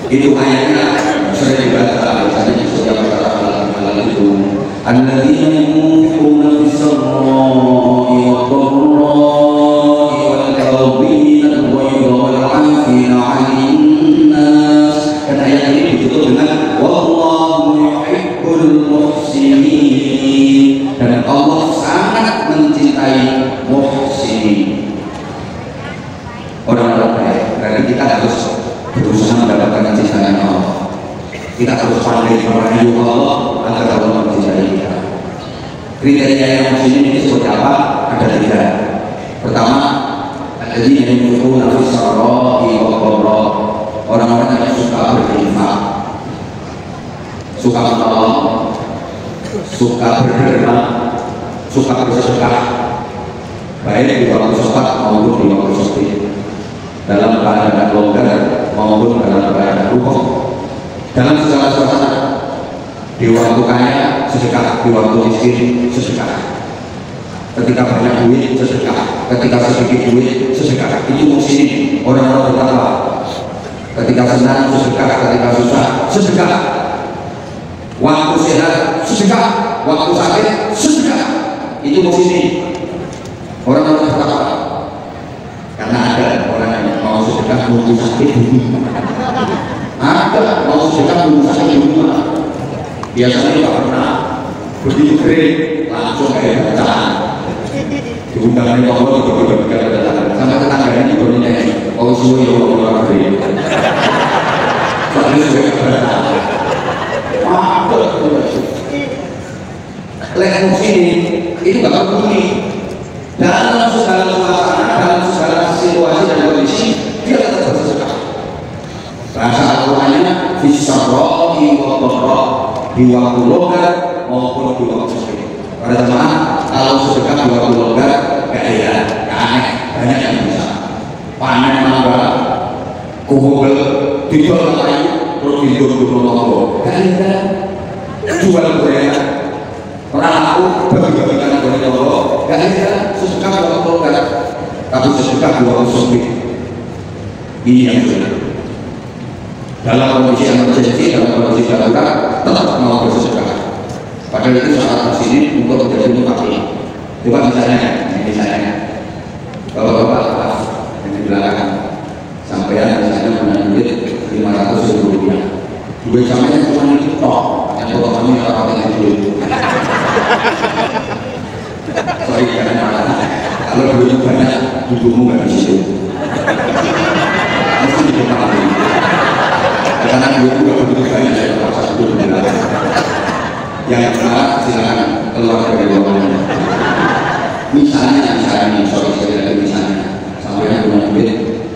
Itu ayatnya sering dibaca, misalnya setiap kata-kata itu. Alladzina yunfiquna fis-sarra'i wad-dharra'i wal-kadhibina al-ghayza wal-'afina 'anil nas. Dan ayat ini ditutup dengan wallahu yuhibbul muhsinin. Dan Allah sangat mencintai muhsinin, orang-orang baik. Karena kita harus berusaha mendapatkan kasih sayang Allah. Kita harus pandai merayu Allah agar Allah mencintai kita. Kriteria yang muhsinin ini seperti apa? Ada tiga. Pertama, alladzina yunfiquna fis-sarra'i wad-dharra'i, orang-orang yang suka berinfak, suka menolong, suka berderma, suka bersedekah, baik di waktu sholat maupun di waktu sepi. dalam keadaan longgar maupun dalam keadaan rukuk, dalam segala suasana, di waktu kaya sedekah, di waktu miskin sedekah, ketika banyak duit sedekah, ketika sedikit duit sedekah. Itu muhsinin, orang-orang bertakwa. Ketika senang sedekah, ketika susah sedekah, waktu sehat sedekah, waktu sakit sedekah. Itu muhsinin, orang-orang bertakwa. Karena ada orang yang mau sedekah nunggu sakit dulu, ada mau sedekah nunggu sakit dulu. Biasanya tidak pernah begitu kering langsung kayak bacaan. Diundang oleh Allah sampai tetangganya juga nyanyi, oh suwe ya Allah kering. Soalnya suwe bacaan. Lek sini itu nggak peduli. Dalam segala suasana, dalam segala situasi dan kondisi, dia tetap bersedekah. Bahasa Al-Qur'annya fisarrohi wa dharra, di waktu longgar maupun di waktu sulit. Para jemaah, kalau sedekah di waktu longgar, gak heran, gak aneh, banyak yang bisa. Panen mangga, kumpul, dijual kayu, terus dijual toko, gak heran. Jual gorengan, orang aku bagi-bagikan gorengan toko, gak heran. Sedekah di waktu longgar, tapi sedekah di waktu sulit. Ini yang benar. Dalam kondisi emergensi, dalam kondisi darurat, tetap mau bersedekah. Padahal itu saat kesini untuk menjadi mufakir. Coba misalnya, bapak-bapak yang di belakang, sampai misalnya punya duit 500.000 rupiah. Duit sampai cuma itu tok, yang bapak kami orang yang duit. Sorry karena kalau duit banyak, ibumu nggak di situ. Mesti di depan. Karena duit juga begitu banyak ya, satu bulan. Yang benar silakan keluar dari ruangan. Misalnya, sorry sekali lagi misalnya, sampai yang punya duit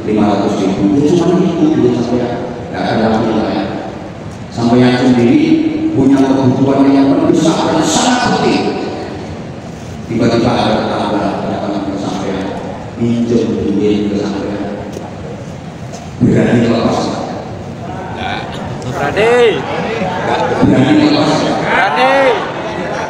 500.000, ya cuma itu duit sampai nggak ada lagi lain. Sampai yang sendiri punya kebutuhan yang besar dan sangat penting. Tiba-tiba ada tetangga datang ke sampean, pinjam duit ke sampean, berani lepas? Berani. Berani lepas? Berani.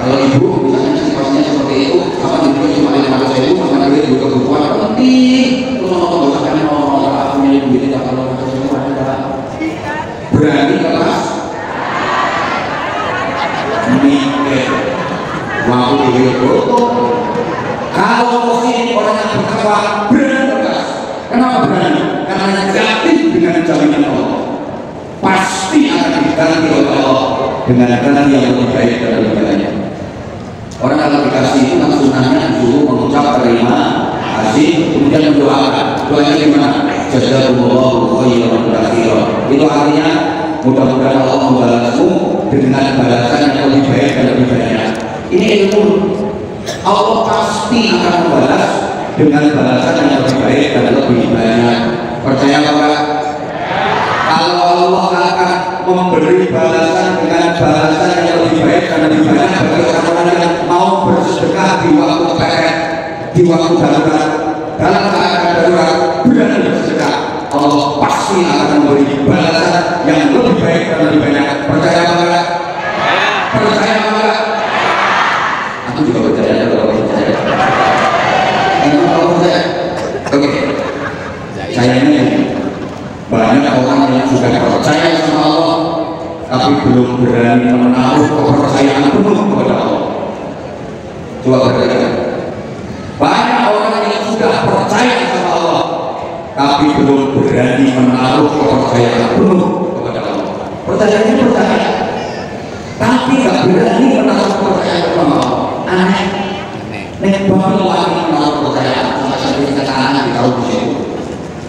Kalau ibu misalnya situasinya seperti itu, apa ibu cuma 500.000 sama duit juga kebutuhan penting, terus nonton sampai orang punya duit tidak kalau 500.000 ada. Berani lepas? Mikir, mau duit foto. Kalau posisi orang yang bertakwa berani lepas. Kenapa berani? Karena yakin dengan jaminan Allah. Pasti akan diganti oleh Allah dengan ganti yang lebih baik dan lebih banyak. Orang kalau dikasih itu kan sunnahnya disuruh mengucap terima kasih, kemudian mendoakan. Doanya gimana? Jazakumullahu khairan katsiran. Itu artinya mudah-mudahan Allah membalasmu dengan balasan yang lebih baik dan lebih banyak. Ini ilmu. Allah pasti akan membalas dengan balasan yang lebih baik dan lebih banyak. Percaya apa? Kalau Allah akan memberi balasan dengan balasan yang lebih baik dan lebih banyak bagi orang-orang yang mau bersedekah di waktu pepet, di waktu darurat, dalam keadaan darurat, berani bersedekah, Allah pasti akan memberi balasan yang lebih baik dan lebih banyak. Percaya apa enggak? Percaya apa enggak? Aku juga percaya kalau percaya. Kalau percaya, oke. Sayangnya banyak orang yang sudah percaya sama Allah tapi belum berani menaruh kepercayaan penuh kepada Allah. Coba perhatikan, banyak orang yang sudah percaya sama Allah tapi belum berani menaruh kepercayaan penuh kepada Allah. Percayaannya percaya tapi nggak berani menaruh kepercayaan kepada Allah. Aneh. Nek banget lagi menaruh kepercayaan sama sampai dikatakan ditaruh di situ,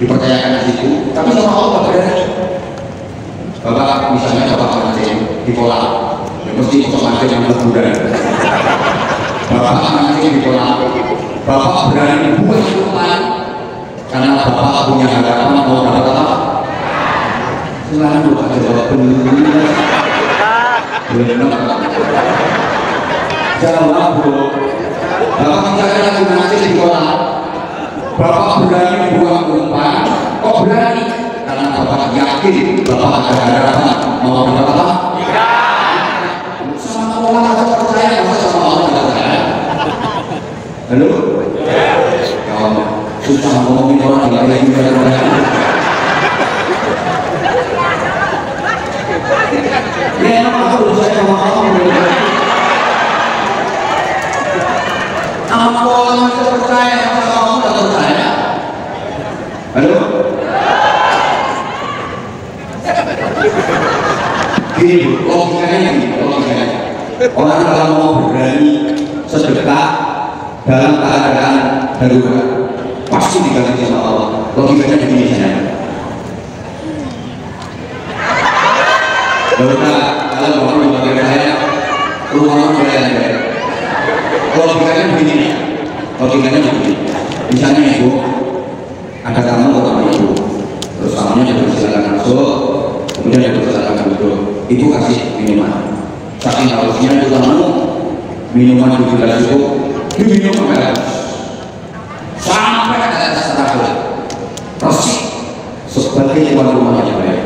dipercayakan di situ, tapi sama Allah nggak berani. Bapak misalnya bapak mancing di kolam, ya mesti untuk mancing yang berbudan. Bapak mancing di kolam, bapak berani buat umpan karena bapak punya harapan mau dapat apa? Selalu ada jawab benar. Jawab bro. Bapak misalnya lagi mancing di kolam, bapak berani buat umpan, kok Kok berani? Karena Bapak yakin Bapak ada harapan mau berapa? Ya. Sama Allah tidak percaya, masa sama Allah tidak percaya? Halo? Ya. Kalau susah ngomongin orang yang lain juga percaya. Ya emang aku percaya sama Allah. Sama Allah tidak percaya, masa sama Allah tidak percaya? Halo? Gini Bu, logikanya gini, logikanya orang kalau mau berani sedekah dalam keadaan darurat pasti diganti sama Allah. Logikanya begini saja. Kalau mau membantu saya, rumah saya. Logikanya begini, logikanya begini. Misalnya Ibu, ada tamu ke kamar Ibu, terus tamunya silakan masuk, kemudian silakan duduk. Ibu kasih minuman. Saking hausnya itu tamu, minuman di gelas itu diminum sampai sampai atas terakhir. Persis sebagai tuan rumahnya baik.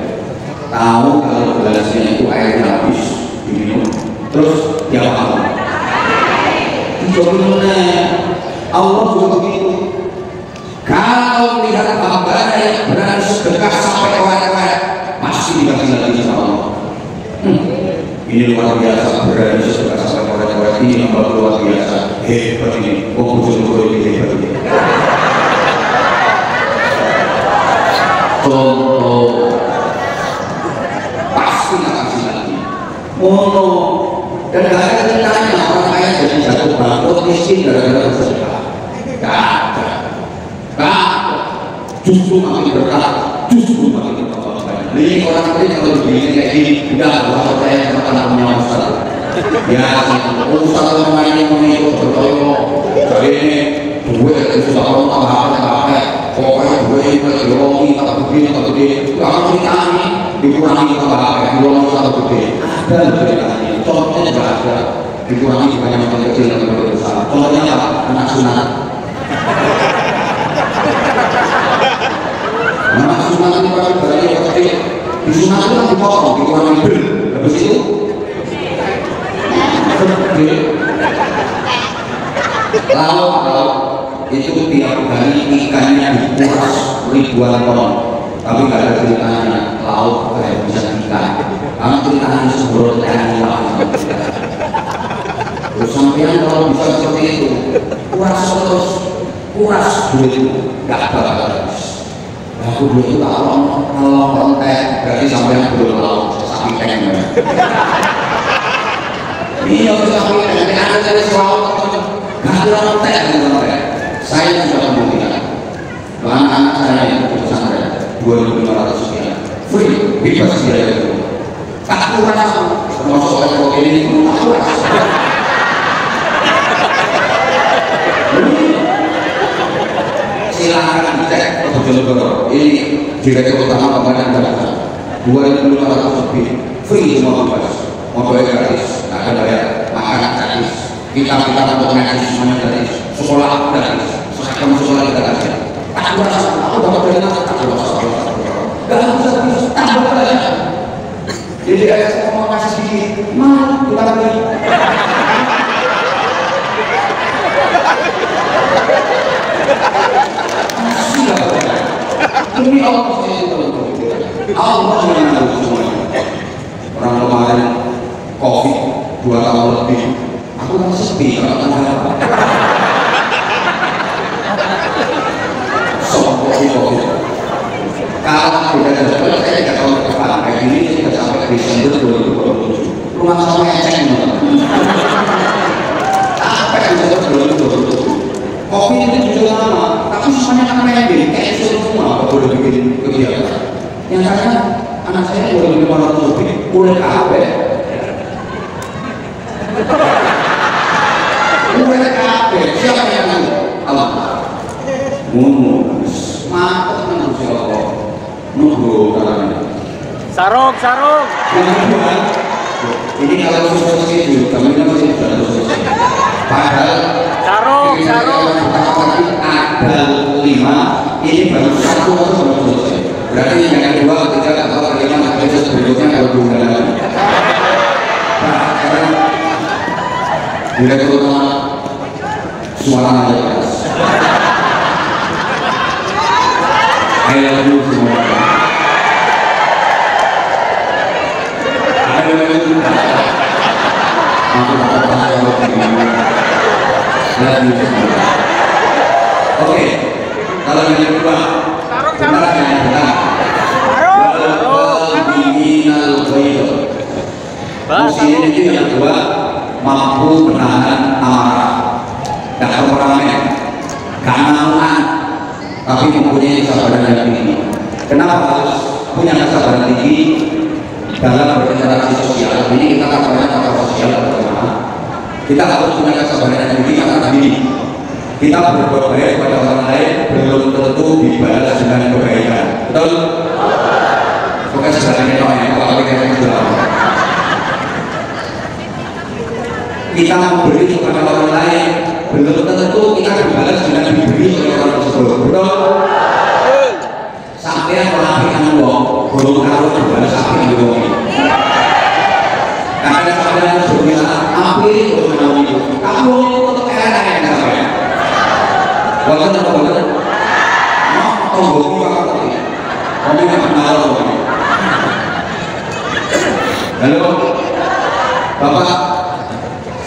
Tahu kalau gelasnya itu airnya habis diminum, terus dia paham. Bagaimana Allah juga begitu. Kalau melihat hamba yang berani sedekah sampai orang-orang masih dikasih lagi sama Allah. Ini luar biasa, berani sedekah sampai orang-orang ini hamba luar biasa, hebat ini. Oh, betul-betul ini hebat ini. Contoh pasti nggak kasih lagi. Mono dan gak ada ceritanya orang kaya jadi jatuh bangkrut miskin gara-gara bersedekah. Gak ada. Justru makin berkah, justru makin berkah. Ini orang lain kalau begini kayak gini, enggak usah percaya sama anaknya Ustaz. Ya, Ustaz orang ini mengikut bertoyo. Jadi ini duit itu sudah orang tambah-tambah. Pokoknya duit itu diromi atau begini atau begini. Kalau ditanya dikurangi tambah, diromi atau begini. Ada ceritanya. Contohnya juga ada. Dikurangi banyak yang kecil dan yang besar. Contohnya apa? Anak sunat. Anak sunat itu kalau berani kecil, di sunat itu kan dipotong, dikurangi bil. Habis itu, laut itu tiap hari ikannya dikuras ribuan ton, tapi nggak ada ceritanya laut kayak bisa ikan. Karena ceritanya sebelum ikan hilang. Terus sampean kalau bisa seperti itu, kuras duit itu nggak bakal habis. Aku dulu itu kalau kontek berarti sampai yang belum laut sapi tank. Iya sapi tank ada dari selalu nggak ada kontek gitu kontek. Saya sudah membuktikan bahwa anak saya yang di pesantren 2.500 sekian free bebas biaya itu. Tak kuras termasuk oleh ini pun tak kuras. Silakan dicek betul-betul. Ini direktur utama Kementerian Dalam 2.500 lebih free semua bebas, mobil gratis, nggak ada bayar, makanan gratis, kita untuk medis semuanya gratis, sekolah gratis, seragam sekolah gratis. Tak berasa, aku dapat dari mana? Tak berasa, nggak bisa tambah saja. Jadi saya mau kasih sedikit, mana kita lagi? Demi Allah saya Allah yang mengatur semuanya. Orang kemarin COVID 2 tahun lebih, aku kan sepi kalau tak ada apa. COVID. Kalau tidak ada saya tidak tahu kapan kayak gini sudah sampai Desember 2027. Rumah sama ecek apa yang sudah 2027? COVID itu juga lama, tapi semuanya kan pendek, kayak semua apa boleh bikin kegiatan. Yang saya anak saya 2.500 lebih, boleh kabeh. Boleh kabeh, siapa yang tahu? Allah. Mantap menang siapa? Nunggu karena sarung. Ini kalau selesai itu, kami masih sudah selesai. Padahal sarung ada 5, ini baru 1 atau baru selesai. Berarti yang kedua, ketiga, keempat, kelima, episode berikutnya kalau diundang lagi. Nah, sekarang direktur utama suara aja keras. I love you semua. I love you. Aku tak tahu oke, kalau yang kedua, kita yang benar. Fungsi ini yang kedua, mampu menahan amarah, tak temperamen, kenalan, tapi mempunyai kesabaran yang tinggi. Kenapa harus punya kesabaran tinggi dalam berinteraksi sosial? Ini kita akan banyak sosial bagaimana? Kita harus punya kesabaran yang tinggi karena tadi kita berbuat baik pada orang lain belum tentu dibalas dengan kebaikan. Betul? Bukan sebaliknya kalau kita bilang kita memberi kepada orang lain belum tentu kita dibalas dengan diberi oleh orang tersebut. Betul? Sampai melakukan uang belum harus dibalas sampai di uang. Karena sampai berbilang ambil untuk itu kamu untuk era yang sampai. Walaupun apa-apa, mau tombol juga kok. Kamu yang kenal kok. Halo, Bapak,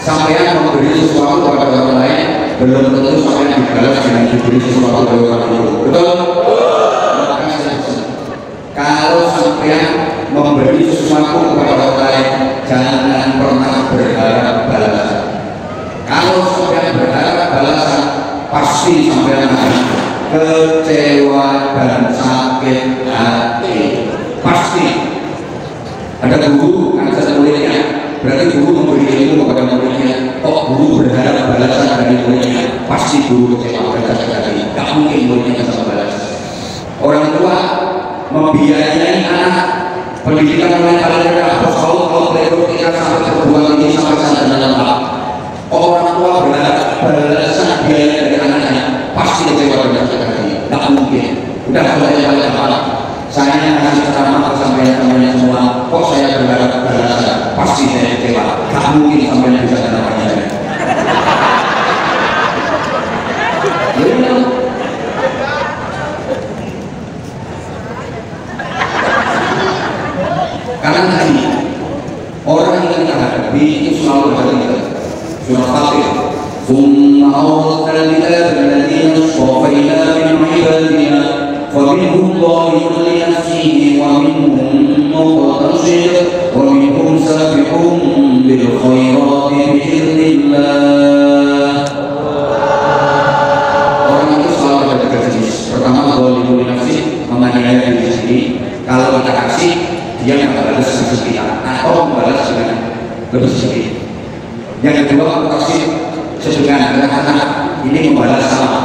sampean memberi sesuatu kepada orang lain, belum tentu sampean dibalas dengan diberi sesuatu dari orang itu. Betul? Kalau sampean memberi sesuatu kepada orang lain, jangan pernah berharap balasan. Kalau sampean berharap balasan, pasti sampai akan kecewa dan sakit hati. Pasti. Ada guru kan saya muridnya, berarti guru memberi ilmu kepada muridnya. Kok guru berharap balasan dari muridnya? Pasti guru kecewa dan sakit hati. Tidak mungkin muridnya bisa balas. Orang tua membiayai anak pendidikan mulai dari kalau kita sampai perguruan tinggi sampai sarjana dan lengkap. Orang tua berharap balasan biaya dari anaknya pasti kecewa dan sakit hati. Tak mungkin. Udah saya balik kepala. Saya kasih ceramah sampai temannya semua. Kok saya berharap balasan? Pasti saya kecewa. Tak mungkin sampai bisa ceramahnya saya. Karena tadi orang yang kita hadapi itu selalu bercerita. Surah Fatir. ثم أورثنا الكتاب الذين اصطفينا من عبادنا فمنهم ظالم لنفسه ومنهم مقتصد ومنهم سابق بالخيرات بإذن الله. Orang itu selalu ada tiga jenis. Pertama, zalimun li nafsihi, menganiaya diri sendiri. Kalau kita kasih, dia yang balas dengan kita atau membalas dengan lebih sedikit. Yang kedua, kasih sesuai dengan ini membalas sama.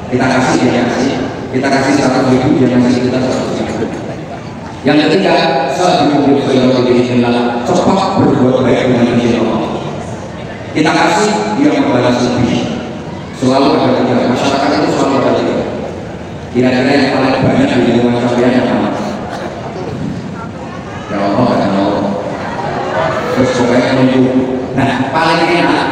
Kita kasih dia kasih, kita kasih 100.000 dia kasih kita 100.000. Yang ketiga, sabiqul khairat biidznillah, cepat berbuat baik dengan izin Allah. Kita kasih dia membalas lebih. Selalu ada tiga. Masyarakat itu selalu ada tiga. Kira-kira yang paling banyak di lingkungan kalian yang mana? Ya Allah, ya Allah. Terus pokoknya menunggu. Nah, paling enak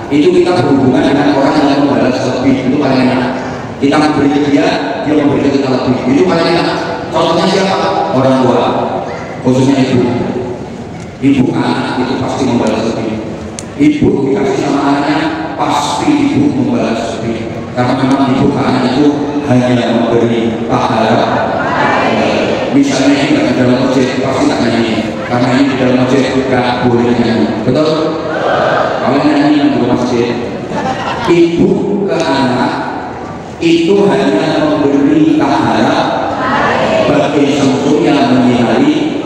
itu kita berhubungan dengan orang yang membalas lebih, itu paling enak. Kita memberi dia memberi kita lebih, itu paling enak. Contohnya siapa? Orang tua, khususnya ibu. Ibu anak itu pasti membalas lebih. Ibu dikasih sama anaknya, pasti ibu membalas lebih. Karena memang ibu anak itu hanya memberi pahala. Misalnya ini di dalam masjid, pasti tak nyanyi. Karena ini di dalam masjid juga boleh nyanyi. Betul? Kalau nyanyi yang di masjid, ibu ke anak itu hanya memberi pahala bagi sesuatu yang menyinari.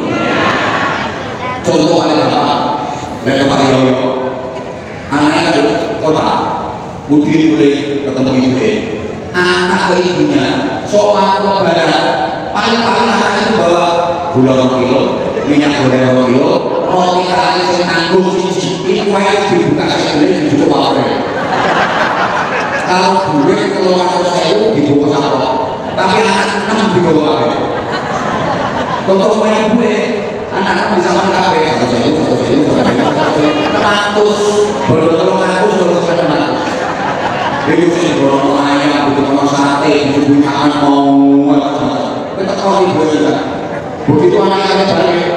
Contoh adalah dari Pak Yoyo, anaknya ke kota, Budi boleh ketemu ibu. Anak ke ibunya, soal lebaran, paling-paling anaknya itu bawa gula 2 kilo, minyak goreng 2 kilo, roti kali yang tanggung siji, itu aja dibuka sekali di coba. Kalau duit kalau saya dibuka apa? Tapi anak 6 dibawa. Untuk main gue, anak-anak bisa makan kafe. Ratus, baru 300. Itu sih borong ayam, butuh kono sate, butuh makan mau. Kita tahu ibu juga. Begitu anak-anaknya balik,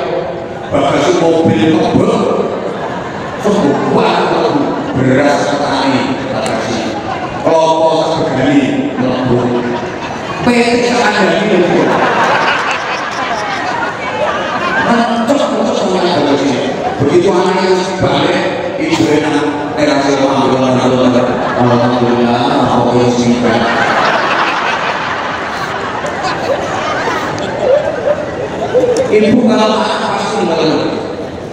bagasi mobil tebel, terus buat beras petani, bagasi. Kelompok segani, melebur. PT sangat gani. Mencok semuanya bagasi. Begitu anaknya balik, ibu enak. Alhamdulillah, aku singkat. Ibu kalau anak pasti mengeluh.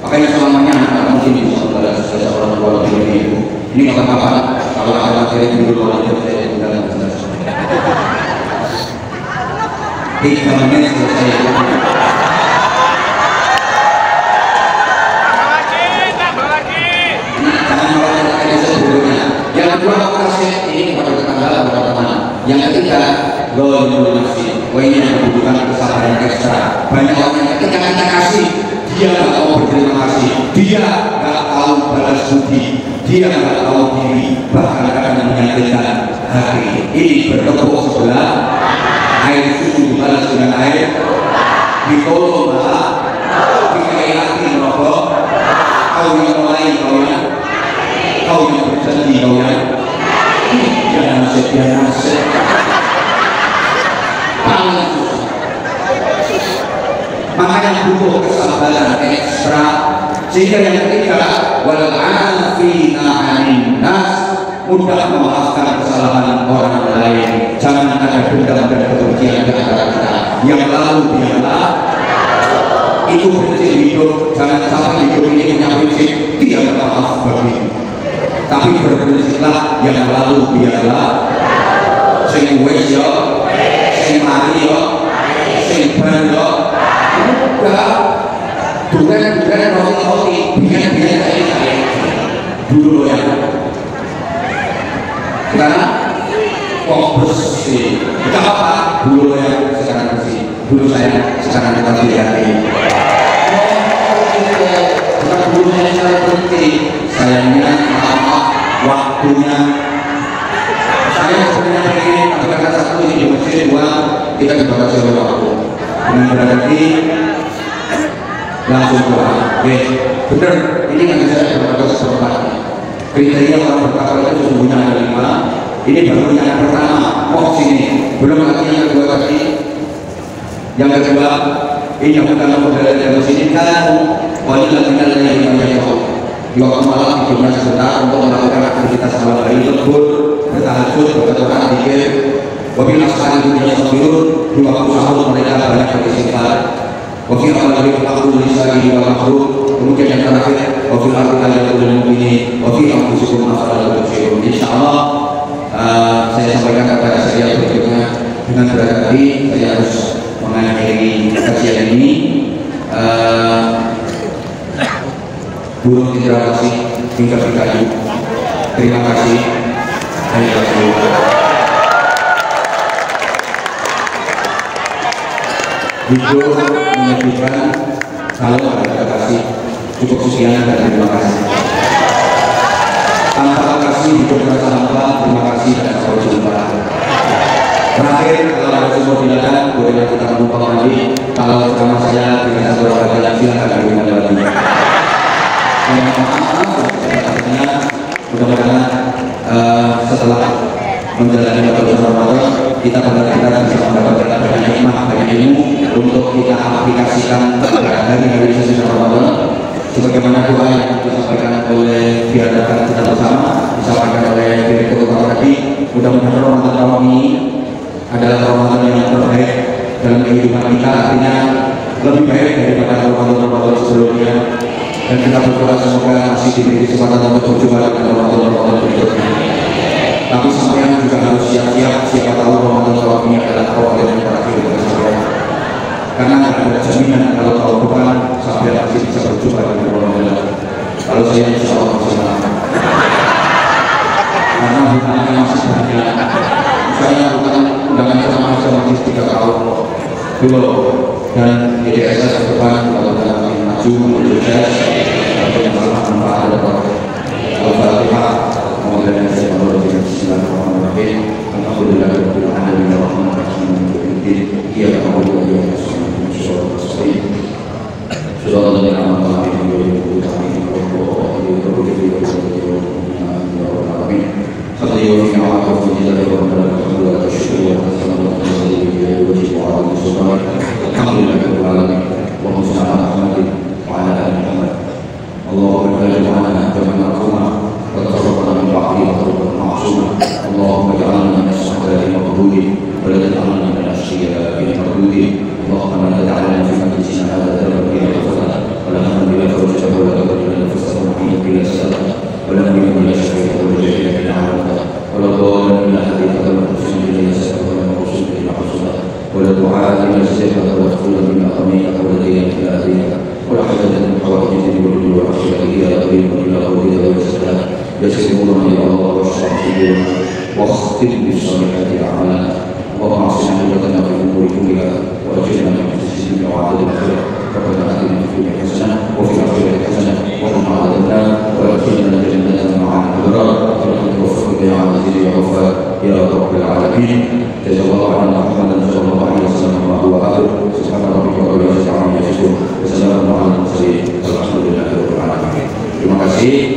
Makanya selamanya anak mungkin bisa membalas seseorang tua dari ibu. Ini nggak apa-apa. Kalau ada materi dulu kalau itu saya tinggal jelas. 3 menit selesai. Yang kedua, aku kasih ini kepada tetangga kepada teman. Yang ketiga, gol nafsi. Wah, ini yang membutuhkan kesabaran ekstra. Banyak orang yang ketika kita kasih, dia nggak tahu berterima kasih, dia nggak tahu balas budi, dia nggak tahu diri, bahkan akan menyakitkan hati. Ini bertepuk sebelah, air susu dibalas dengan air, ditolong malah, dikai hati merokok, kau yang mulai kau yang berjanji kau yang jangan nasib paling susah. Makanya butuh kesabaran ekstra. Sehingga yang ketiga, wal afina 'anil nas, mudah memaafkan kesalahan orang lain. Jangan ada dendam dan kebencian di antara kita. Yang lalu biarlah. Itu prinsip hidup. Jangan sampai hidup ini punya prinsip tidak maaf bagi. Tapi berprinsiplah yang lalu biarlah. Sing wis yo, sing mari yo, sing ban yo. Udah, duren roti, biar saya dulu ya. Sekarang kok bersih? Tidak apa, dulu ya sekarang bersih. Dulu saya sekarang kita hati-hati. Bukan dulu saya secara penting. Sayangnya waktunya saya sebenarnya ingin karena satu ini di masjid, dua kita dibatasi oleh waktu. Dengan berarti langsung doa. Oke, benar. Ini kan saya berbatas seperti kriteria orang bertakwa itu sesungguhnya ada 5. Ini baru yang pertama. Oh sini, belum lagi yang kedua tadi. Yang kedua, ini yang bukan modal dari sini kan. Wajib tinggal yang banyak. Di waktu malam hidupnya sebentar untuk melakukan aktivitas malam hari tersebut, bertahajud, berdoa, zikir. Wabil asal hidupnya sebelum di waktu sahur mereka banyak beristighfar. Wabil awal aku lisani wa makhluk. Kemudian yang terakhir, wabil artikel yang belum ini, wabil aku susun masalah dan bersyukur. Insyaallah saya sampaikan kepada saya berikutnya dengan berat hati saya harus mengakhiri kajian ini. Burung tidak kasih tinggal di kayu. Terima kasih. Hidup menyedihkan kalau ada kasih. Cukup sekian dan terima kasih. Tanpa kasih hidup merasa hampa. Terima kasih dan sampai jumpa. Terakhir, kalau ada semua bilangan, boleh kita menumpang lagi. Kalau sama saya dengan satu orang yang silakan dari mana lagi. Mudah-mudahan setelah menjalani bulan Ramadan kita benar-benar bisa mendapatkan banyak hikmah, banyak ilmu untuk kita aplikasikan hari-hari sesudah Ramadan. Sebagaimana doa yang disampaikan oleh biadakan kita bersama, disampaikan oleh Direktur Utama tadi, mudah-mudahan Ramadan tahun ini adalah Ramadan yang terbaik dalam kehidupan kita, artinya lebih baik daripada Ramadan sebelumnya. Dan kita berdoa semoga masih diberi kesempatan untuk berjumpa dengan Ramadan berikutnya. Tapi sampai juga harus siap-siap, siapa tahu Ramadan tahun ini adalah Ramadan yang terakhir bagi saya. Karena ada jaminan kalau tahun depan sampai masih bisa berjumpa dengan Ramadan. Kalau saya insya Allah masih selamat. Karena hutangnya masih banyak. Saya hutang undangan sama masih 3 tahun. Dulu. dan IDSS ke depan mudah-mudahan makin maju, makin sukses, dan yang manfaat dan Al-Fatihah. Bismillahirrahmanirrahim. Alhamdulillahirabbil alamin arrahmanir rahim maliki yaumiddin. Iyyaka na'budu wa iyyaka nasta'in. Ihdinas siratal ladzina an'amta 'alaihim ghairil maghdubi 'alaihim waladdallin. Sallallahu alaihi wa sallam. Allahumma ala Muhammadin wa ala ali Muhammad. Allahumma barik lana jama'ana qawma wa taqabbal min ba'dina tawbatan ma'suma. Allahumma ij'alna min as-sa'adatin maqbulin wa la taj'alna min asy-syiya'in mardudin. Allahumma la taj'alna fi majlisina hadha dhanban ghafara wa la hamdan illa farajtahu wa la taqabbal fasal mu'min bil salam wa la nabiyyin illa shafi'a wa la ilaha illa anta wa la dhalin illa hadita wa muslimin illa sabqa wa rasulun illa rasulullah wa la du'a illa istighfar wa qul min aqamika wa la ilaha illa anta ولا حاجة من حوائج الدين والعافية إلى أبيك وإلى أولياء والسلام يسلمون يا الله والشافعين واختم بالصالحات أعمالنا اللهم أحسن عاقبتنا في الأمور كلها وأجرنا من خزي وعذاب الآخرة ربنا آتنا في الدنيا حسنة وفي الآخرة حسنة وقنا عذاب النار وأدخلنا جنة مع الأبرار برحمتك وفضلك يا عزيز يا غفار يا رب العالمين. جزا الله عنا محمدا صلى الله عليه وسلم وما هو آخر. سبحان ربك رب العزة عما يصفون وسلام على المرسلين والحمد لله رب العالمين. Terima kasih.